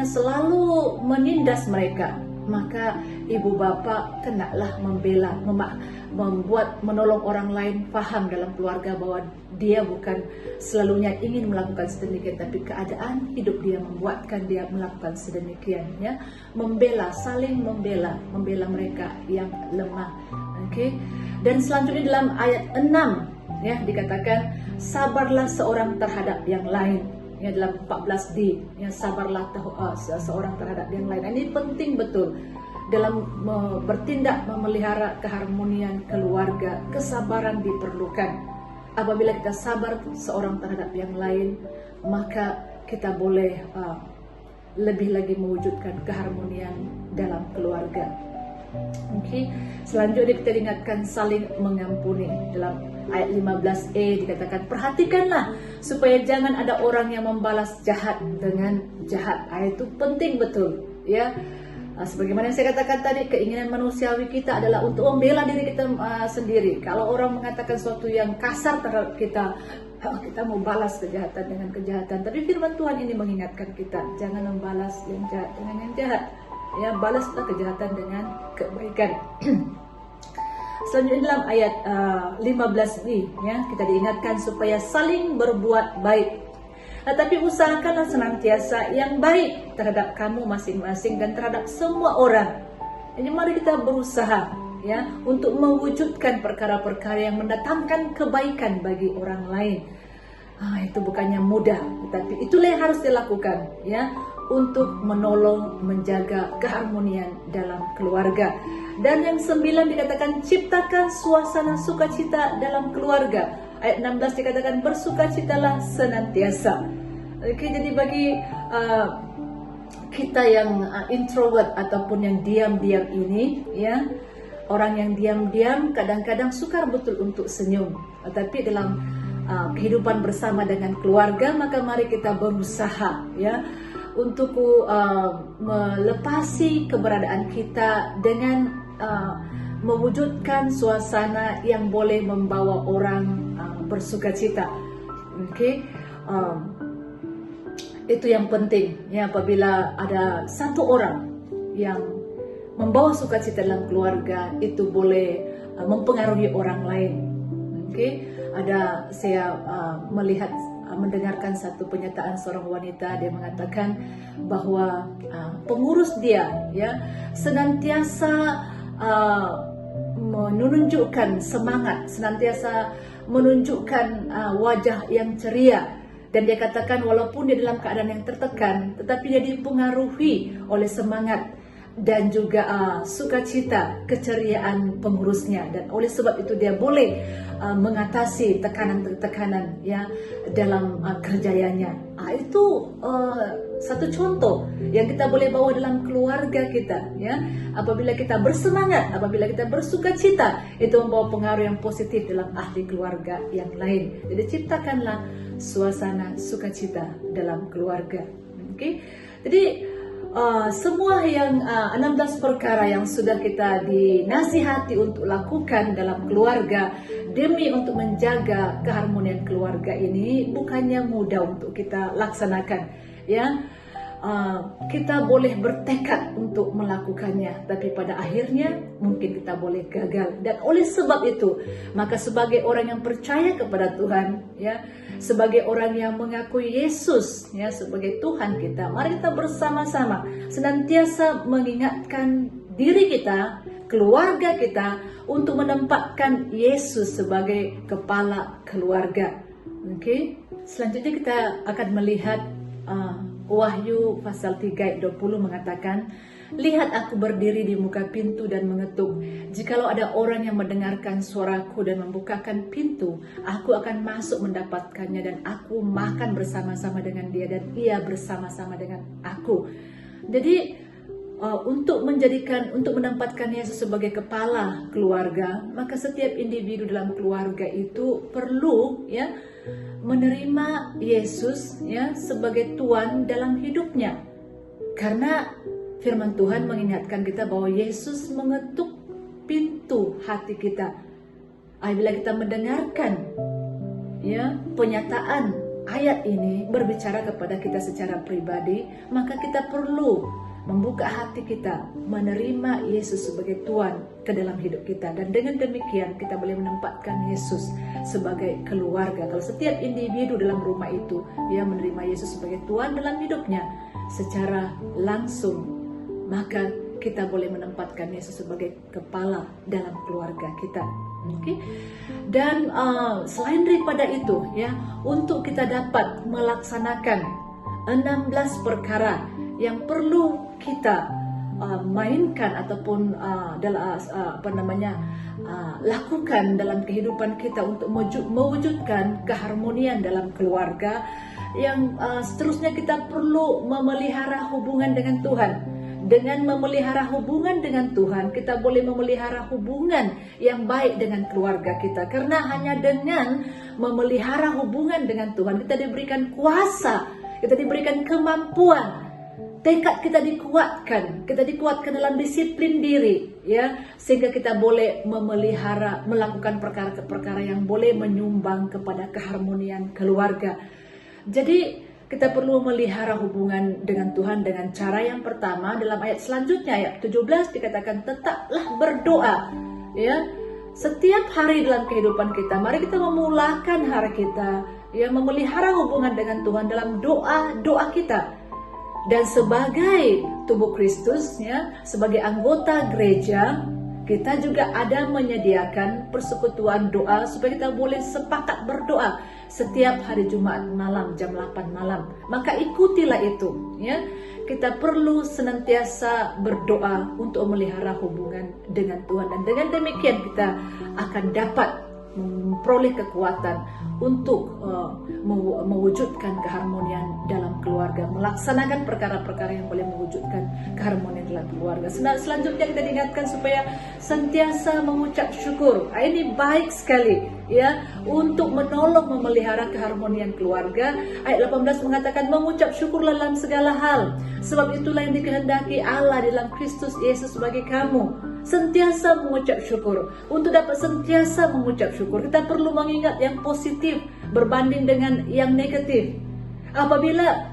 selalu menindas mereka. maka ibu bapak kenalah membela, menolong orang lain faham dalam keluarga bahwa dia bukan selalunya ingin melakukan sedemikian, tapi keadaan hidup dia membuatkan dia melakukan sedemikian, ya. Membela, saling membela mereka yang lemah. Oke. Dan selanjutnya dalam ayat 6, ya, dikatakan sabarlah seorang terhadap yang lain. Ya, dalam 14D, ya, sabarlah seorang terhadap yang lain. Ini penting betul dalam bertindak memelihara keharmonian keluarga. Kesabaran diperlukan. Apabila kita sabar seorang terhadap yang lain, maka kita boleh lebih lagi mewujudkan keharmonian dalam keluarga. Oke. Selanjutnya kita diingatkan saling mengampuni. Dalam ayat 15e dikatakan, perhatikanlah supaya jangan ada orang yang membalas jahat dengan jahat. Itu penting betul, ya. Sebagaimana yang saya katakan tadi, keinginan manusiawi kita adalah untuk membela diri kita sendiri. Kalau orang mengatakan sesuatu yang kasar terhadap kita, kita mau balas kejahatan dengan kejahatan. Tapi firman Tuhan ini mengingatkan kita, jangan membalas yang jahat dengan yang jahat. Ya, balaslah kejahatan dengan kebaikan. Selanjutnya dalam ayat 15b, ya, kita diingatkan supaya saling berbuat baik. Tapi usahakanlah senantiasa yang baik terhadap kamu masing-masing dan terhadap semua orang. Jadi mari kita berusaha, ya, untuk mewujudkan perkara-perkara yang mendatangkan kebaikan bagi orang lain. Itu bukannya mudah, tetapi itulah yang harus dilakukan, ya, untuk menolong, menjaga keharmonian dalam keluarga. Dan yang 9 dikatakan ciptakan suasana sukacita dalam keluarga. Ayat 16 dikatakan bersukacitalah senantiasa. Oke, jadi bagi kita yang introvert ataupun yang diam-diam ini, ya, orang yang diam-diam kadang-kadang sukar betul untuk senyum. Tapi dalam kehidupan bersama dengan keluarga, maka mari kita berusaha, ya, untuk melepasi keberadaan kita dengan mewujudkan suasana yang boleh membawa orang bersukacita. Oke, itu yang penting, ya. Apabila ada satu orang yang membawa sukacita dalam keluarga, itu boleh mempengaruhi orang lain. Oke, saya mendengarkan satu pernyataan seorang wanita. Dia mengatakan bahwa pengurus dia, ya, senantiasa menunjukkan semangat, senantiasa menunjukkan wajah yang ceria. Dan dia katakan walaupun dia dalam keadaan yang tertekan, tetapi dia dipengaruhi oleh semangat dan juga sukacita, keceriaan pengurusnya. Dan oleh sebab itu dia boleh mengatasi tekanan-tekanan, ya, dalam kerjayanya. Itu satu contoh yang kita boleh bawa dalam keluarga kita, ya. Apabila kita bersemangat, apabila kita bersukacita, itu membawa pengaruh yang positif dalam ahli keluarga yang lain. Jadi ciptakanlah suasana sukacita dalam keluarga. Oke. Jadi semua yang 16 perkara yang sudah kita dinasihati untuk lakukan dalam keluarga demi untuk menjaga keharmonian keluarga ini bukannya mudah untuk kita laksanakan, ya. Kita boleh bertekad untuk melakukannya, tapi pada akhirnya mungkin kita boleh gagal. Dan oleh sebab itu, maka sebagai orang yang percaya kepada Tuhan, ya, sebagai orang yang mengakui Yesus, ya, sebagai Tuhan kita, mari kita bersama-sama senantiasa mengingatkan diri kita, keluarga kita, untuk menempatkan Yesus sebagai kepala keluarga. Oke. Selanjutnya kita akan melihat Wahyu pasal 3 ayat 20 mengatakan, lihat aku berdiri di muka pintu dan mengetuk. Jikalau ada orang yang mendengarkan suaraku dan membukakan pintu, aku akan masuk mendapatkannya dan aku makan bersama-sama dengan dia dan ia bersama-sama dengan aku. Jadi untuk menempatkan Yesus sebagai kepala keluarga, maka setiap individu dalam keluarga itu perlu, ya, menerima Yesus, ya, sebagai Tuhan dalam hidupnya. Karena firman Tuhan mengingatkan kita bahwa Yesus mengetuk pintu hati kita. Bila kita mendengarkan, ya, penyataan ayat ini berbicara kepada kita secara pribadi, maka kita perlu membuka hati kita, menerima Yesus sebagai Tuhan ke dalam hidup kita. Dan dengan demikian kita boleh menempatkan Yesus sebagai keluarga. Kalau setiap individu dalam rumah itu ya menerima Yesus sebagai Tuhan dalam hidupnya secara langsung, maka kita boleh menempatkan Yesus sebagai kepala dalam keluarga kita. Okay? Dan selain daripada itu ya, untuk kita dapat melaksanakan 16 perkara yang perlu kita mainkan ataupun lakukan dalam kehidupan kita untuk mewujudkan keharmonian dalam keluarga. Yang seterusnya kita perlu memelihara hubungan dengan Tuhan. Dengan memelihara hubungan dengan Tuhan, kita boleh memelihara hubungan yang baik dengan keluarga kita. Karena hanya dengan memelihara hubungan dengan Tuhan, kita diberikan kuasa, kita diberikan kemampuan, tekad kita dikuatkan dalam disiplin diri, ya, sehingga kita boleh melakukan perkara-perkara yang boleh menyumbang kepada keharmonian keluarga. Jadi kita perlu melihara hubungan dengan Tuhan dengan cara yang pertama. Dalam ayat selanjutnya, ayat 17 dikatakan tetaplah berdoa, ya, setiap hari dalam kehidupan kita. Mari kita memulakan hari kita, ya, memelihara hubungan dengan Tuhan dalam doa kita. Dan sebagai tubuh Kristus, ya, sebagai anggota gereja, kita juga ada menyediakan persekutuan doa supaya kita boleh sepakat berdoa setiap hari Jumat malam jam 8 malam. Maka ikutilah itu, ya. Kita perlu senantiasa berdoa untuk memelihara hubungan dengan Tuhan, dan dengan demikian kita akan dapat memperoleh kekuatan untuk mewujudkan keharmonian dalam keluarga, melaksanakan perkara-perkara yang boleh mewujudkan keharmonian dalam keluarga. Selanjutnya kita diingatkan supaya senantiasa mengucap syukur. Ini baik sekali, ya, untuk menolong memelihara keharmonian keluarga. Ayat 18 mengatakan mengucap syukurlah dalam segala hal, sebab itulah yang dikehendaki Allah dalam Kristus Yesus bagi kamu. Sentiasa mengucap syukur. Untuk dapat sentiasa mengucap syukur, kita perlu mengingat yang positif berbanding dengan yang negatif. Apabila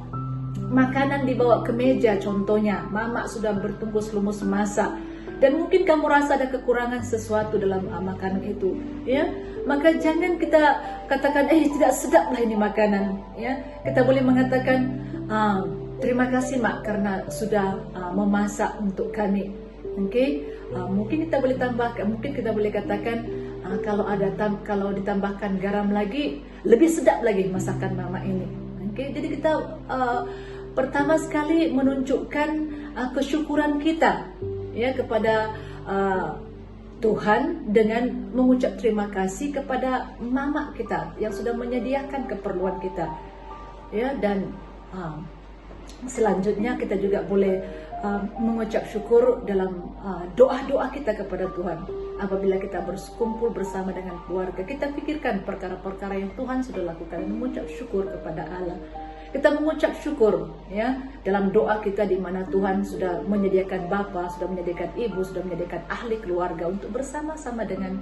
makanan dibawa ke meja, contohnya mama sudah bertungkus lumus masak, dan mungkin kamu rasa ada kekurangan sesuatu dalam makanan itu, ya, maka jangan kita katakan tidak sedap lah ini makanan, ya. Kita boleh mengatakan terima kasih mak karena sudah memasak untuk kami. Okay? Mungkin kita boleh tambahkan, mungkin kita boleh katakan kalau ditambahkan garam lagi lebih sedap lagi masakan mama ini. Okay? Jadi kita pertama sekali menunjukkan kesyukuran kita, ya, kepada Tuhan dengan mengucap terima kasih kepada mama kita yang sudah menyediakan keperluan kita, ya. Dan selanjutnya kita juga boleh mengucap syukur dalam doa-doa kita kepada Tuhan. Apabila kita berkumpul bersama dengan keluarga, kita pikirkan perkara-perkara yang Tuhan sudah lakukan dan mengucap syukur kepada Allah. Kita mengucap syukur, ya, dalam doa kita di mana Tuhan sudah menyediakan bapa, sudah menyediakan ibu, sudah menyediakan ahli keluarga untuk bersama-sama dengan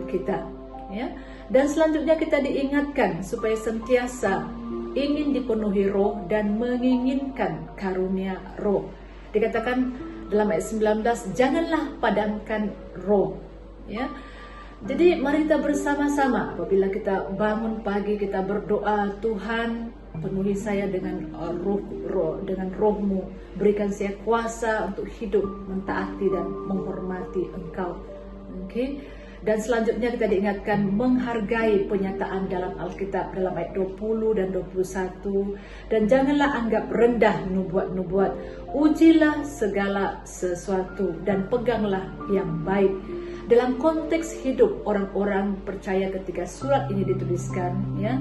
kita, ya. Dan selanjutnya kita diingatkan supaya sentiasa ingin dipenuhi roh dan menginginkan karunia roh. Dikatakan dalam ayat 19, janganlah padamkan roh, ya. Jadi mari kita bersama-sama apabila kita bangun pagi kita berdoa, Tuhan penuhi saya dengan dengan roh-Mu, berikan saya kuasa untuk hidup mentaati dan menghormati Engkau. Okay? Dan selanjutnya kita diingatkan menghargai penyataan dalam Alkitab dalam ayat 20 dan 21. Dan janganlah anggap rendah nubuat-nubuat. Ujilah segala sesuatu dan peganglah yang baik. Dalam konteks hidup orang-orang percaya ketika surat ini dituliskan, ya,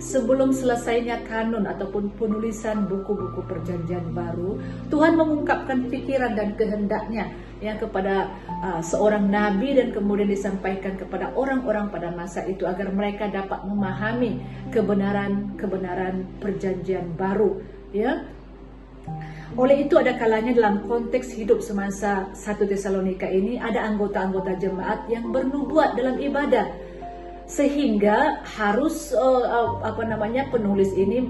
sebelum selesainya kanun ataupun penulisan buku-buku perjanjian baru, Tuhan mengungkapkan pikiran dan kehendaknya, ya, kepada seorang nabi dan kemudian disampaikan kepada orang-orang pada masa itu agar mereka dapat memahami kebenaran perjanjian baru, ya. Oleh itu ada kalanya dalam konteks hidup semasa 1 Tesalonika ini ada anggota-anggota jemaat yang bernubuat dalam ibadah. Sehingga harus penulis ini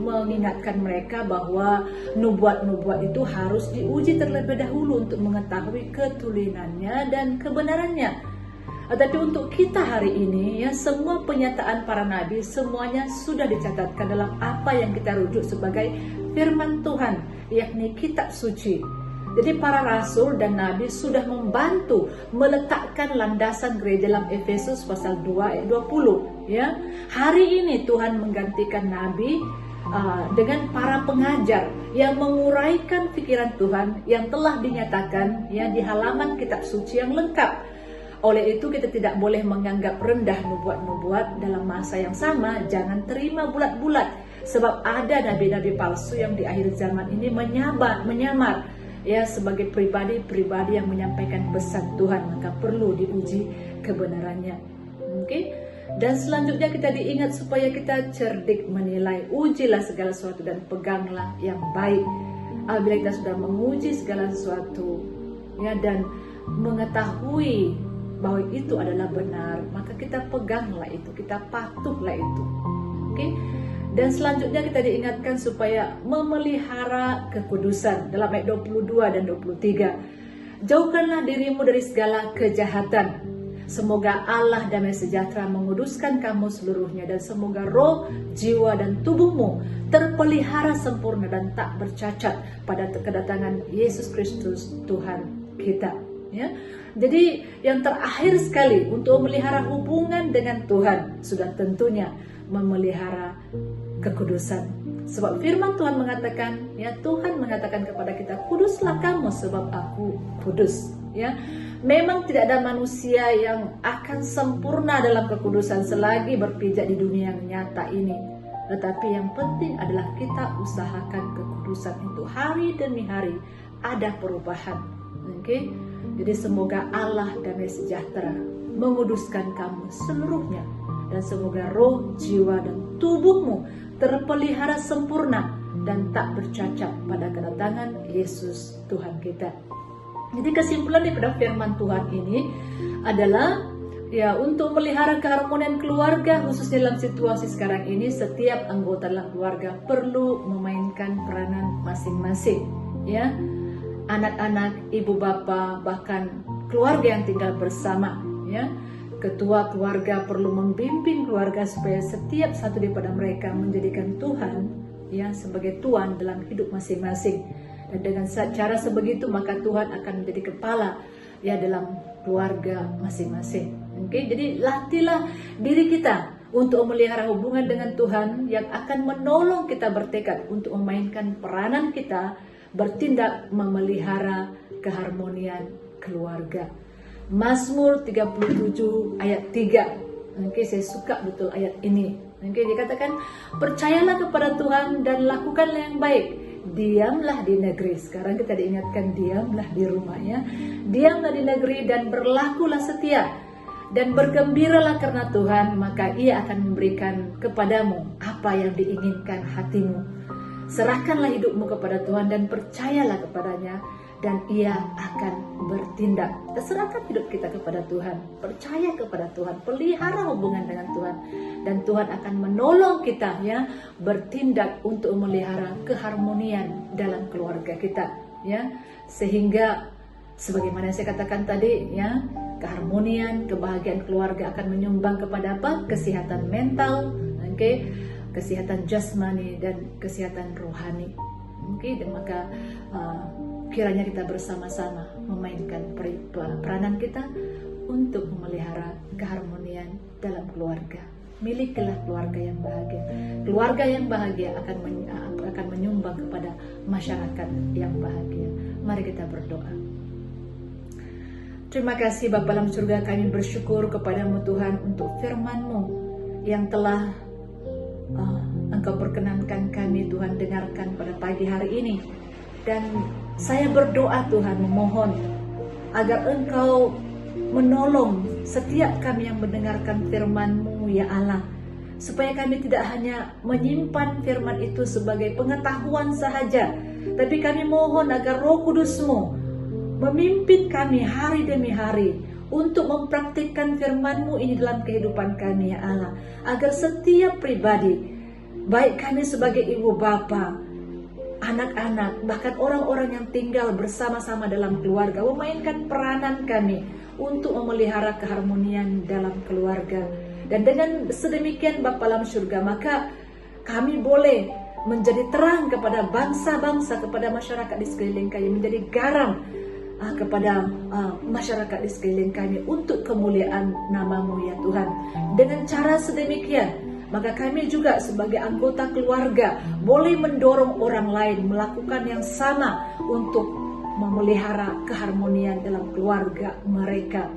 mengingatkan mereka bahwa nubuat-nubuat itu harus diuji terlebih dahulu untuk mengetahui ketulinannya dan kebenarannya. Tapi untuk kita hari ini, ya, semua penyataan para nabi semuanya sudah dicatatkan dalam apa yang kita rujuk sebagai firman Tuhan, yakni kitab suci. Jadi para rasul dan nabi sudah membantu meletakkan landasan gereja dalam Efesus pasal 2 ayat 20. Ya, hari ini Tuhan menggantikan nabi dengan para pengajar yang menguraikan pikiran Tuhan yang telah dinyatakan, ya, di halaman kitab suci yang lengkap. Oleh itu kita tidak boleh menganggap rendah nubuat-nubuat dalam masa yang sama. Jangan terima bulat-bulat, sebab ada nabi-nabi palsu yang di akhir zaman ini menyamar, ya, sebagai pribadi-pribadi yang menyampaikan pesan Tuhan, maka perlu diuji kebenarannya. Oke? Dan selanjutnya kita diingat supaya kita cerdik menilai. Ujilah segala sesuatu dan peganglah yang baik. Apabila kita sudah menguji segala sesuatu, ya, dan mengetahui bahwa itu adalah benar, maka kita peganglah itu, kita patuhlah itu. Oke? Dan selanjutnya kita diingatkan supaya memelihara kekudusan dalam ayat 22 dan 23. Jauhkanlah dirimu dari segala kejahatan. Semoga Allah damai sejahtera menguduskan kamu seluruhnya, dan semoga roh, jiwa, dan tubuhmu terpelihara sempurna dan tak bercacat pada kedatangan Yesus Kristus Tuhan kita. Ya. Jadi yang terakhir sekali untuk memelihara hubungan dengan Tuhan sudah tentunya memelihara kekudusan. Sebab firman Tuhan mengatakan, ya, Tuhan mengatakan kepada kita, kuduslah kamu sebab aku kudus. Ya, memang tidak ada manusia yang akan sempurna dalam kekudusan selagi berpijak di dunia yang nyata ini. Tetapi yang penting adalah kita usahakan kekudusan itu hari demi hari ada perubahan. Oke? Jadi semoga Allah damai sejahtera menguduskan kamu seluruhnya, dan semoga roh, jiwa, dan tubuhmu terpelihara sempurna dan tak bercacat pada kedatangan Yesus Tuhan kita. Jadi kesimpulan daripada firman Tuhan ini adalah, ya, untuk melihara keharmonian keluarga, khususnya dalam situasi sekarang ini, setiap anggota dalam keluarga perlu memainkan peranan masing-masing. Ya, anak-anak, ibu bapa, bahkan keluarga yang tinggal bersama, ya. Ketua keluarga perlu membimbing keluarga supaya setiap satu daripada mereka menjadikan Tuhan, ya, sebagai Tuhan dalam hidup masing-masing. Dan dengan cara sebegitu maka Tuhan akan menjadi kepala, ya, dalam keluarga masing-masing. Oke, jadi latihlah diri kita untuk memelihara hubungan dengan Tuhan yang akan menolong kita bertekad untuk memainkan peranan kita bertindak memelihara keharmonian keluarga. Mazmur 37 ayat 3. Oke, saya suka betul ayat ini. Oke, dikatakan, percayalah kepada Tuhan dan lakukanlah yang baik. Diamlah di negeri. Sekarang kita diingatkan diamlah di rumahnya. Diamlah di negeri dan berlakulah setia. Dan bergembiralah karena Tuhan, maka Ia akan memberikan kepadamu apa yang diinginkan hatimu. Serahkanlah hidupmu kepada Tuhan dan percayalah kepadanya, dan Ia akan bertindak. Kita serahkan hidup kita kepada Tuhan, percaya kepada Tuhan, pelihara hubungan dengan Tuhan, dan Tuhan akan menolong kita, ya, bertindak untuk memelihara keharmonian dalam keluarga kita, ya, sehingga sebagaimana saya katakan tadi, ya, keharmonian, kebahagiaan keluarga akan menyumbang kepada apa? Kesehatan mental, okay? Kesehatan jasmani dan kesehatan rohani. Okay? Dan maka kiranya kita bersama-sama memainkan peranan kita untuk memelihara keharmonian dalam keluarga. Milikilah keluarga yang bahagia. Keluarga yang bahagia akan menyumbang kepada masyarakat yang bahagia. Mari kita berdoa. Terima kasih Bapa dalam surga, kami bersyukur kepadamu Tuhan untuk firman-Mu yang telah Engkau perkenankan kami Tuhan dengarkan pada pagi hari ini. Dan saya berdoa Tuhan, memohon agar Engkau menolong setiap kami yang mendengarkan firman-Mu ya Allah, supaya kami tidak hanya menyimpan firman itu sebagai pengetahuan sahaja, tapi kami mohon agar Roh Kudus-Mu memimpin kami hari demi hari untuk mempraktikkan firman-Mu ini dalam kehidupan kami ya Allah. Agar setiap pribadi, baik kami sebagai ibu bapa, anak-anak, bahkan orang-orang yang tinggal bersama-sama dalam keluarga, memainkan peranan kami untuk memelihara keharmonian dalam keluarga. Dan dengan sedemikian Bapa dalam surga, maka kami boleh menjadi terang kepada bangsa-bangsa, kepada masyarakat di sekeliling kami, menjadi garam kepada masyarakat di sekeliling kami untuk kemuliaan nama-Mu ya Tuhan. Dengan cara sedemikian, maka kami juga sebagai anggota keluarga boleh mendorong orang lain melakukan yang sama untuk memelihara keharmonian dalam keluarga mereka.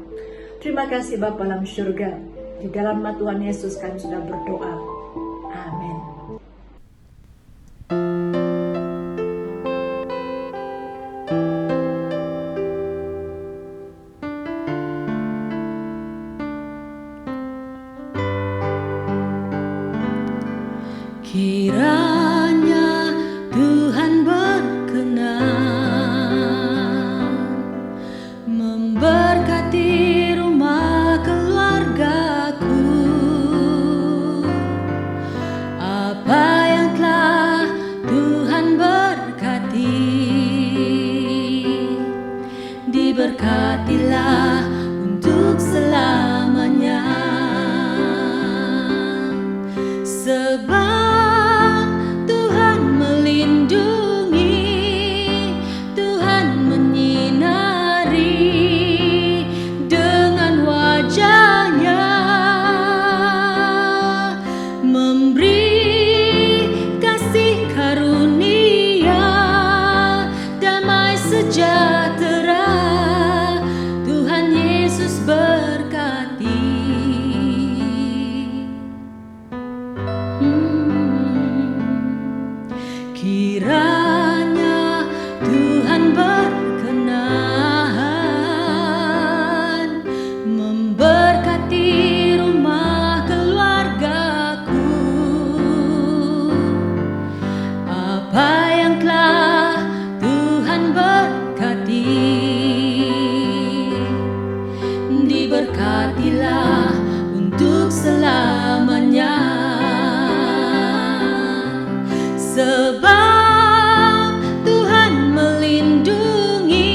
Terima kasih Bapa dalam surga. Di dalam nama Tuhan Yesus kami sudah berdoa. Amin. Kiranya Tuhan berkenan memberkati rumah keluargaku. Apa yang telah Tuhan berkati, diberkatilah untuk selamanya. Sebab Tuhan melindungi, Tuhan menyinari dengan wajah-Nya, memberi kasih karunia, damai sejahtera. Tuhan Yesus berkati. Kiranya Tuhan berkenan memberkati rumah keluargaku. Apa yang telah Tuhan berkati, diberkatilah untuk selamanya. Sebab Tuhan melindungi,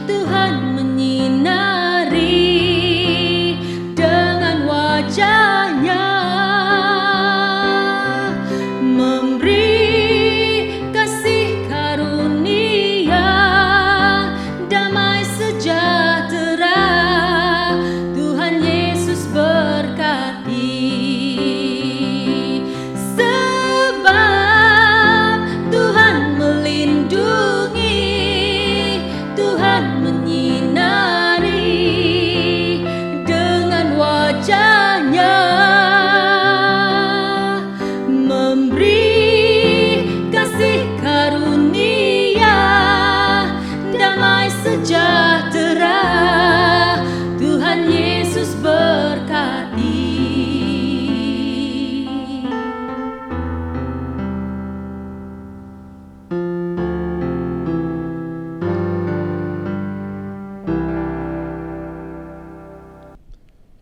Tuhan menyinari dengan wajah-Nya, memberi kasih karunia, damai sejahtera. Tuhan Yesus berkati. Sejahtera. Tuhan Yesus berkati.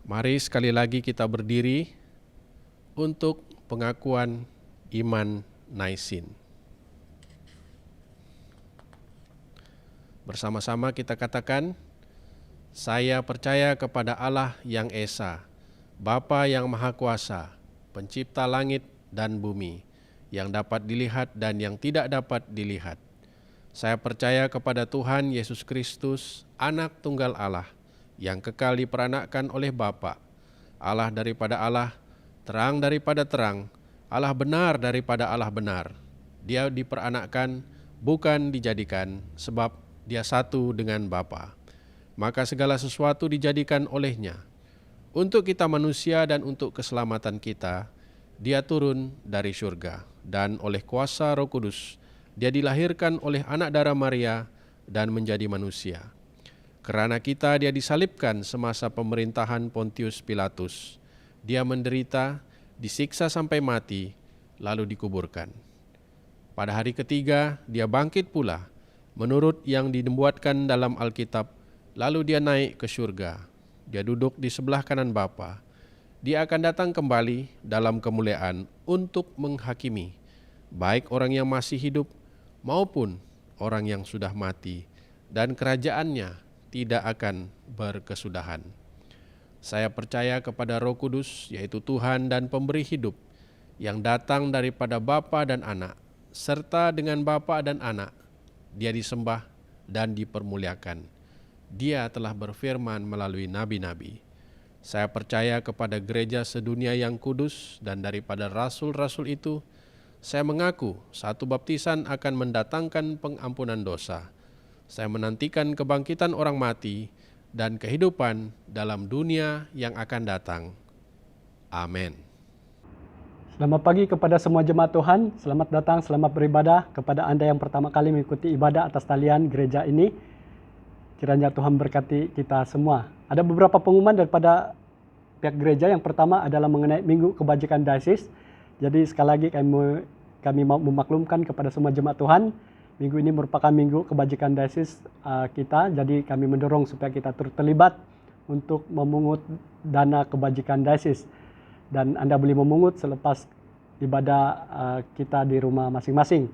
Mari sekali lagi kita berdiri untuk pengakuan iman Naisin. Bersama-sama kita katakan, saya percaya kepada Allah yang Esa, Bapa yang Maha Kuasa, Pencipta langit dan bumi, yang dapat dilihat dan yang tidak dapat dilihat. Saya percaya kepada Tuhan Yesus Kristus, Anak Tunggal Allah, yang kekal diperanakkan oleh Bapa, Allah daripada Allah, terang daripada terang, Allah benar daripada Allah benar. Dia diperanakkan, bukan dijadikan, sebab Dia satu dengan Bapa. Maka segala sesuatu dijadikan oleh-Nya. Untuk kita manusia dan untuk keselamatan kita, Dia turun dari surga. Dan oleh kuasa Roh Kudus, Dia dilahirkan oleh anak darah Maria dan menjadi manusia. Kerana kita Dia disalibkan semasa pemerintahan Pontius Pilatus. Dia menderita, disiksa sampai mati, lalu dikuburkan. Pada hari ketiga, Dia bangkit pula, menurut yang dibuatkan dalam Alkitab, lalu dia naik ke surga. Dia duduk di sebelah kanan Bapa. Dia akan datang kembali dalam kemuliaan untuk menghakimi, baik orang yang masih hidup maupun orang yang sudah mati, dan kerajaannya tidak akan berkesudahan. Saya percaya kepada Roh Kudus, yaitu Tuhan dan pemberi hidup, yang datang daripada Bapa dan Anak, serta dengan Bapa dan Anak, dia disembah dan dipermuliakan. Dia telah berfirman melalui nabi-nabi. Saya percaya kepada gereja sedunia yang kudus, dan daripada rasul-rasul itu, saya mengaku satu baptisan akan mendatangkan pengampunan dosa. Saya menantikan kebangkitan orang mati dan kehidupan dalam dunia yang akan datang. Amin. Selamat pagi kepada semua jemaat Tuhan, selamat datang, selamat beribadah kepada Anda yang pertama kali mengikuti ibadah atas talian gereja ini. Kiranya Tuhan berkati kita semua. Ada beberapa pengumuman daripada pihak gereja. Yang pertama adalah mengenai Minggu Kebajikan Daesis. Jadi sekali lagi kami mau memaklumkan kepada semua jemaat Tuhan, minggu ini merupakan Minggu Kebajikan Daesis kita. Jadi kami mendorong supaya kita turut terlibat untuk memungut dana kebajikan daesis. Dan Anda boleh memungut selepas ibadah kita di rumah masing-masing.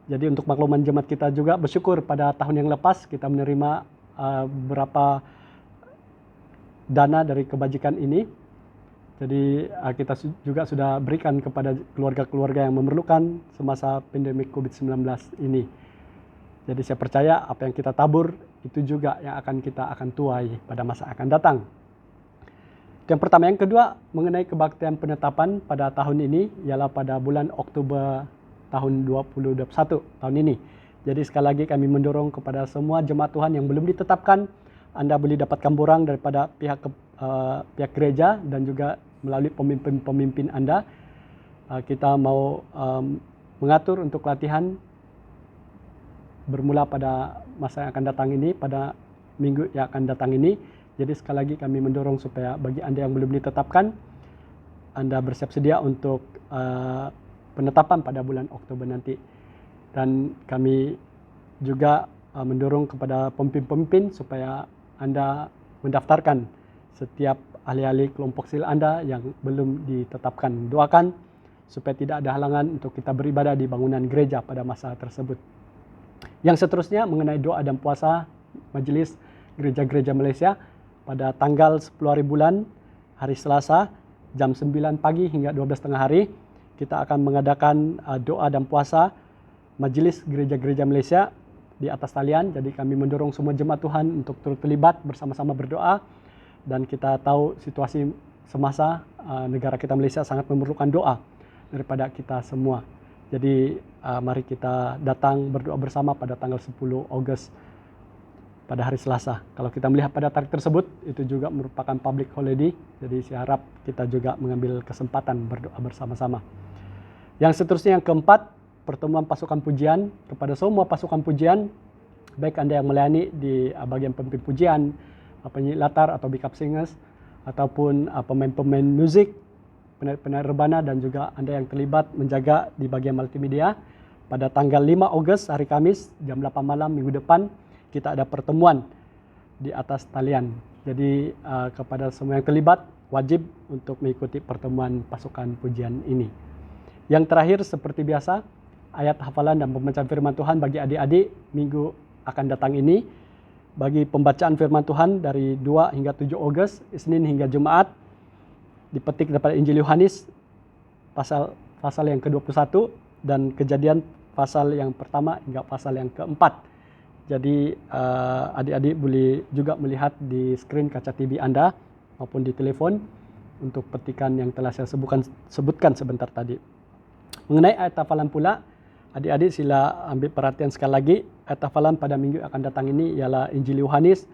Jadi untuk makluman jemaat kita juga bersyukur pada tahun yang lepas kita menerima beberapa dana dari kebajikan ini. Jadi kita juga sudah berikan kepada keluarga-keluarga yang memerlukan semasa pandemik COVID-19 ini. Jadi saya percaya apa yang kita tabur itu juga yang kita akan tuai pada masa akan datang. Yang pertama. Yang kedua mengenai kebaktian penetapan pada tahun ini ialah pada bulan Oktober tahun 2021 tahun ini. Jadi sekali lagi kami mendorong kepada semua jemaat Tuhan yang belum ditetapkan, Anda boleh dapatkan borang daripada pihak gereja dan juga melalui pemimpin-pemimpin Anda. Kita mau mengatur untuk latihan bermula pada masa yang akan datang ini, pada minggu yang akan datang ini. Jadi sekali lagi kami mendorong supaya bagi Anda yang belum ditetapkan, Anda bersiap sedia untuk penetapan pada bulan Oktober nanti. Dan kami juga mendorong kepada pemimpin-pemimpin supaya Anda mendaftarkan setiap ahli-ahli kelompok sil Anda yang belum ditetapkan. Doakan supaya tidak ada halangan untuk kita beribadah di bangunan gereja pada masa tersebut. Yang seterusnya mengenai doa dan puasa majelis gereja-gereja Malaysia pada tanggal 10 hari bulan, hari Selasa, jam 9 pagi hingga 12 tengah hari, kita akan mengadakan doa dan puasa majelis gereja-gereja Malaysia di atas talian. Jadi kami mendorong semua jemaat Tuhan untuk turut terlibat bersama-sama berdoa. Dan kita tahu situasi semasa negara kita Malaysia sangat memerlukan doa daripada kita semua. Jadi mari kita datang berdoa bersama pada tanggal 10 Ogos pada hari Selasa. Kalau kita melihat pada tarikh tersebut, itu juga merupakan public holiday. Jadi saya harap kita juga mengambil kesempatan berdoa bersama-sama. Yang seterusnya yang keempat, pertemuan pasukan pujian. Kepada semua pasukan pujian, baik Anda yang melayani di bagian pemimpin pujian, penyanyi latar atau backup singers, ataupun pemain-pemain musik, penari rebana, dan juga Anda yang terlibat menjaga di bagian multimedia. Pada tanggal 5 Ogos, hari Kamis, jam 8 malam minggu depan, kita ada pertemuan di atas talian. Jadi kepada semua yang terlibat, wajib untuk mengikuti pertemuan pasukan pujian ini. Yang terakhir, seperti biasa, ayat hafalan dan pembacaan firman Tuhan bagi adik-adik minggu akan datang ini. Bagi pembacaan firman Tuhan dari 2 hingga 7 Ogos, Isnin hingga Jumaat, dipetik daripada Injil Yohanes pasal yang ke-21 dan Kejadian pasal yang pertama hingga pasal yang keempat. Jadi adik-adik boleh juga melihat di skrin kaca TV Anda maupun di telepon untuk petikan yang telah saya sebutkan sebentar tadi. Mengenai ayat hafalan pula, adik-adik sila ambil perhatian sekali lagi. Ayat hafalan pada minggu akan datang ini ialah Injil Yohanes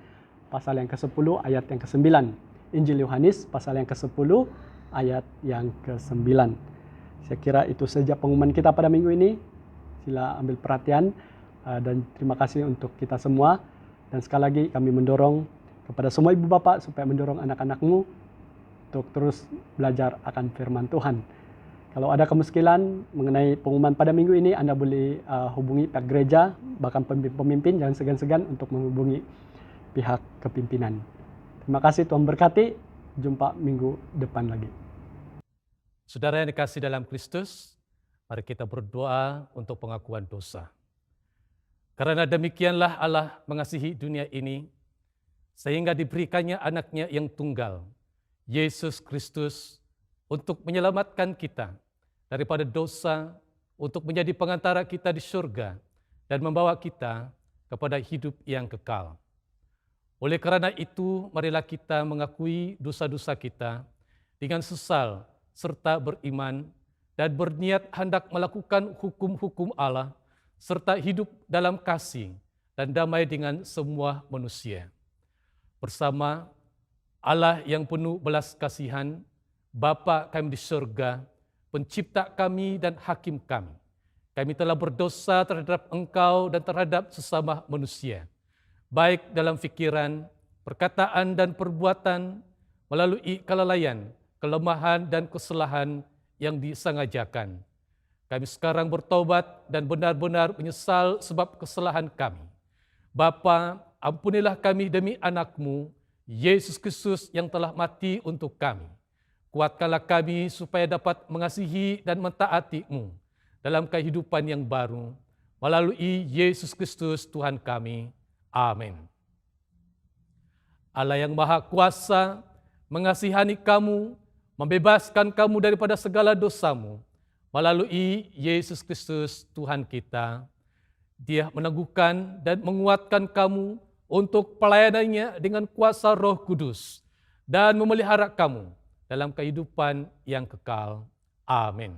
pasal yang ke-10 ayat yang ke-9. Injil Yohanes pasal yang ke-10 ayat yang ke-9. Saya kira itu saja pengumuman kita pada minggu ini. Sila ambil perhatian dan terima kasih untuk kita semua. Dan sekali lagi kami mendorong kepada semua ibu bapa supaya mendorong anak-anakmu untuk terus belajar akan firman Tuhan. Kalau ada kemuskilan mengenai pengumuman pada minggu ini, Anda boleh hubungi pihak gereja, bahkan pemimpin, jangan segan-segan untuk menghubungi pihak kepimpinan. Terima kasih, Tuhan berkati. Jumpa minggu depan lagi. Saudara yang dikasih dalam Kristus, mari kita berdoa untuk pengakuan dosa. Karena demikianlah Allah mengasihi dunia ini, sehingga diberikannya anaknya yang tunggal, Yesus Kristus, untuk menyelamatkan kita daripada dosa, untuk menjadi pengantara kita di surga, dan membawa kita kepada hidup yang kekal. Oleh karena itu, marilah kita mengakui dosa-dosa kita dengan sesal serta beriman dan berniat hendak melakukan hukum-hukum Allah serta hidup dalam kasih dan damai dengan semua manusia. Bersama Allah yang penuh belas kasihan, Bapa kami di surga, pencipta kami dan hakim kami. Kami telah berdosa terhadap Engkau dan terhadap sesama manusia, baik dalam pikiran, perkataan, dan perbuatan, melalui kelalaian, kelemahan, dan kesalahan yang disengajakan. Kami sekarang bertobat dan benar-benar menyesal sebab kesalahan kami. Bapa, ampunilah kami demi anak-Mu, Yesus Kristus yang telah mati untuk kami. Kuatkanlah kami supaya dapat mengasihi dan mentaati-Mu dalam kehidupan yang baru, melalui Yesus Kristus Tuhan kami. Amin. Allah yang Maha Kuasa mengasihani kamu, membebaskan kamu daripada segala dosamu, melalui Yesus Kristus Tuhan kita. Dia meneguhkan dan menguatkan kamu untuk pelayanannya dengan kuasa Roh Kudus dan memelihara kamu dalam kehidupan yang kekal. Amin.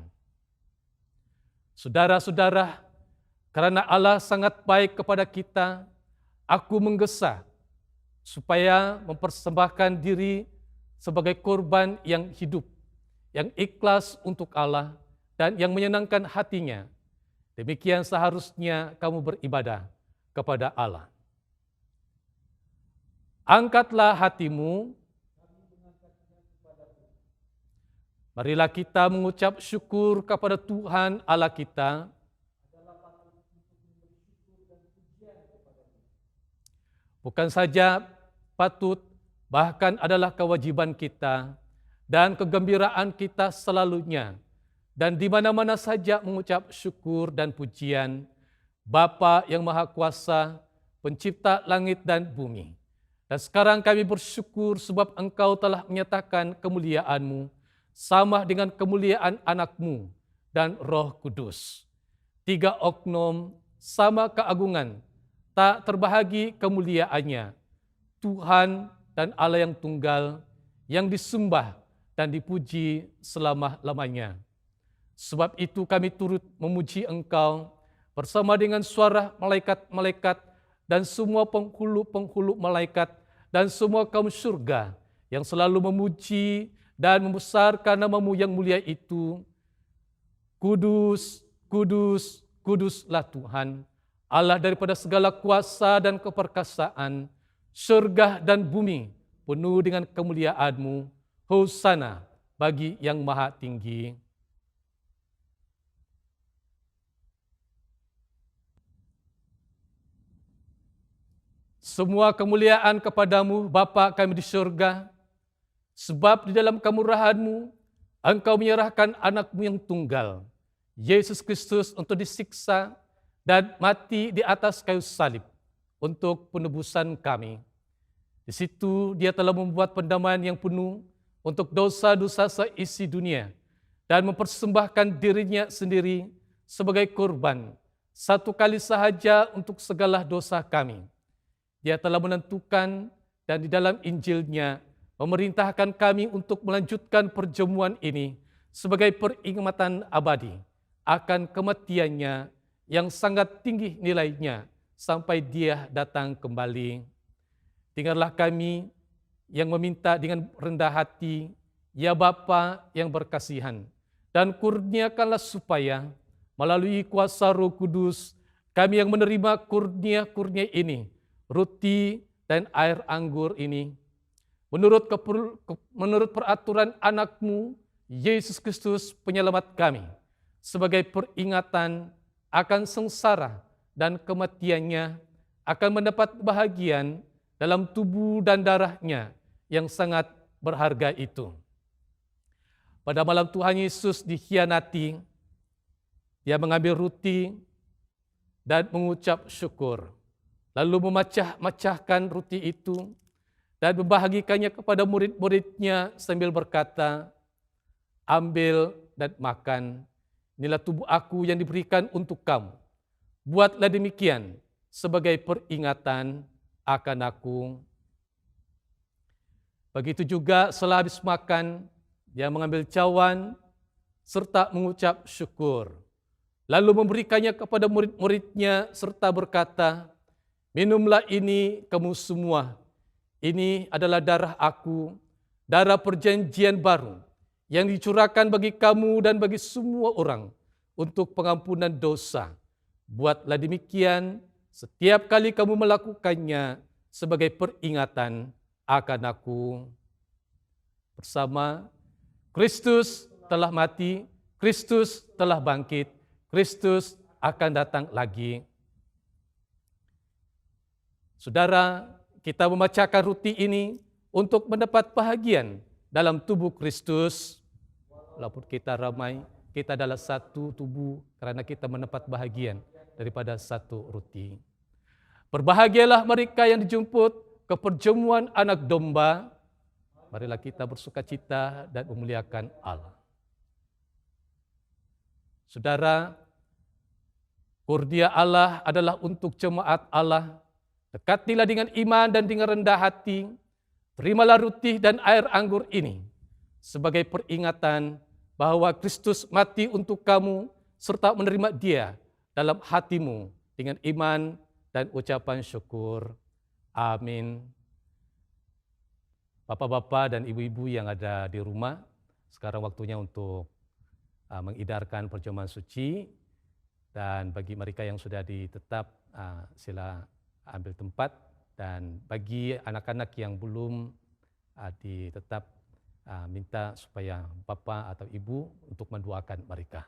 Saudara-saudara, karena Allah sangat baik kepada kita, aku menggesa supaya mempersembahkan diri sebagai korban yang hidup, yang ikhlas untuk Allah, dan yang menyenangkan hatinya. Demikian seharusnya kamu beribadah kepada Allah. Angkatlah hatimu, marilah kita mengucap syukur kepada Tuhan Allah kita. Bukan saja patut, bahkan adalah kewajiban kita dan kegembiraan kita selalunya, dan di mana-mana saja mengucap syukur dan pujian Bapa yang Maha Kuasa, pencipta langit dan bumi. Dan sekarang kami bersyukur sebab Engkau telah menyatakan kemuliaan-Mu sama dengan kemuliaan anak-Mu dan Roh Kudus. 3 oknum sama keagungan, tak terbahagi kemuliaannya. Tuhan dan Allah yang tunggal, yang disembah dan dipuji selama-lamanya. Sebab itu kami turut memuji Engkau bersama dengan suara malaikat-malaikat dan semua penghulu-penghulu malaikat dan semua kaum surga yang selalu memuji dan membesarkan nama-Mu yang mulia itu. Kudus, kudus, kuduslah Tuhan, Allah daripada segala kuasa dan keperkasaan, surga dan bumi penuh dengan kemuliaan-Mu. Hosana bagi yang maha tinggi. Semua kemuliaan kepadamu, Bapa kami di surga, sebab di dalam kemurahan-Mu, Engkau menyerahkan anak-Mu yang tunggal, Yesus Kristus, untuk disiksa dan mati di atas kayu salib untuk penebusan kami. Di situ Dia telah membuat pendamaian yang penuh untuk dosa-dosa seisi dunia dan mempersembahkan dirinya sendiri sebagai korban satu kali sahaja untuk segala dosa kami. Dia telah menentukan dan di dalam Injil-Nya memerintahkan kami untuk melanjutkan perjamuan ini sebagai peringatan abadi akan kematiannya yang sangat tinggi nilainya sampai Dia datang kembali. Dengarlah kami yang meminta dengan rendah hati, ya Bapa yang berkasihan, dan kurniakanlah supaya melalui kuasa Roh Kudus kami yang menerima kurnia-kurnia ini, roti dan air anggur ini, menurut peraturan anak-Mu, Yesus Kristus penyelamat kami, sebagai peringatan akan sengsara dan kematiannya, akan mendapat bahagian dalam tubuh dan darahnya yang sangat berharga itu. Pada malam Tuhan Yesus dikhianati, dia mengambil roti dan mengucap syukur, lalu memecah-mecahkan roti itu dan membahagikannya kepada murid-muridnya sambil berkata, "Ambil dan makan, inilah tubuh aku yang diberikan untuk kamu. Buatlah demikian sebagai peringatan akan aku." Begitu juga setelah habis makan, dia mengambil cawan serta mengucap syukur, lalu memberikannya kepada murid-muridnya serta berkata, "Minumlah ini kamu semua. Ini adalah darah aku, darah perjanjian baru, yang dicurahkan bagi kamu dan bagi semua orang untuk pengampunan dosa. Buatlah demikian setiap kali kamu melakukannya sebagai peringatan akan aku." Bersama, Kristus telah mati, Kristus telah bangkit, Kristus akan datang lagi. Saudara, kita memecahkan roti ini untuk mendapat bahagian dalam tubuh Kristus. Walaupun kita ramai, kita adalah satu tubuh karena kita mendapat bahagian daripada satu roti. Berbahagialah mereka yang dijemput ke perjamuan anak domba. Marilah kita bersukacita dan memuliakan Allah. Saudara, kurnia Allah adalah untuk jemaat Allah. Dekatilah dengan iman dan dengan rendah hati. Terimalah roti dan air anggur ini sebagai peringatan bahwa Kristus mati untuk kamu serta menerima Dia dalam hatimu dengan iman dan ucapan syukur. Amin. Bapak-bapak dan ibu-ibu yang ada di rumah, sekarang waktunya untuk mengidarkan perjamuan suci. Dan bagi mereka yang sudah ditetap, sila ambil tempat. Dan bagi anak-anak yang belum ditetap, minta supaya bapak atau ibu untuk mendoakan mereka.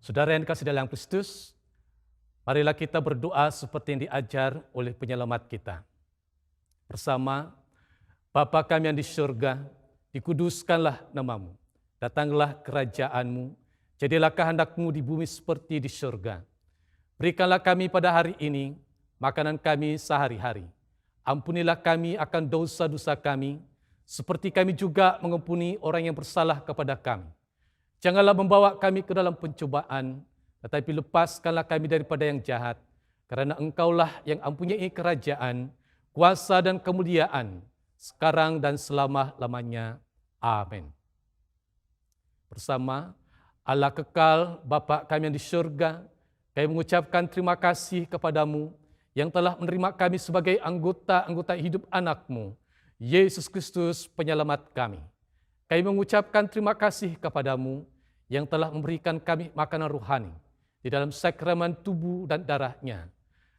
Saudara yang dikasihi dalam Kristus, marilah kita berdoa seperti yang diajar oleh penyelamat kita. Bersama, Bapa kami yang di surga, dikuduskanlah namamu, datanglah kerajaanmu, jadilah kehendakmu di bumi seperti di surga. Berikanlah kami pada hari ini makanan kami sehari-hari. Ampunilah kami akan dosa-dosa kami, seperti kami juga mengampuni orang yang bersalah kepada kami. Janganlah membawa kami ke dalam pencobaan, tetapi lepaskanlah kami daripada yang jahat, karena Engkaulah yang mempunyai kerajaan, kuasa dan kemuliaan, sekarang dan selama-lamanya. Amin. Bersama Allah kekal, Bapa kami yang di surga, kami mengucapkan terima kasih kepadamu yang telah menerima kami sebagai anggota hidup anak-Mu, Yesus Kristus penyelamat kami. Kami mengucapkan terima kasih kepadamu yang telah memberikan kami makanan rohani di dalam sakramen tubuh dan darah-Nya.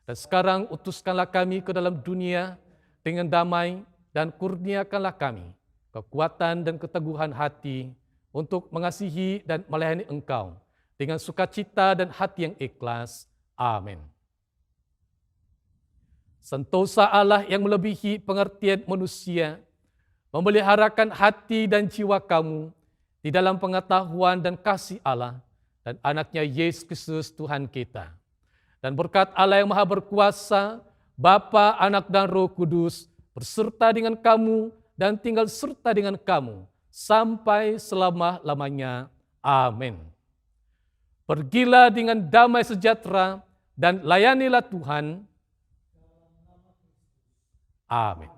Dan sekarang utuskanlah kami ke dalam dunia dengan damai dan kurniakanlah kami kekuatan dan keteguhan hati untuk mengasihi dan melayani Engkau dengan sukacita dan hati yang ikhlas. Amin. Sentosa Allah yang melebihi pengertian manusia, memeliharakan hati dan jiwa kamu di dalam pengetahuan dan kasih Allah dan anaknya Yesus Kristus Tuhan kita. Dan berkat Allah yang Maha Berkuasa, Bapa, Anak, dan Roh Kudus, berserta dengan kamu dan tinggal serta dengan kamu, sampai selama-lamanya. Amin. Pergilah dengan damai sejahtera dan layanilah Tuhan. Amin.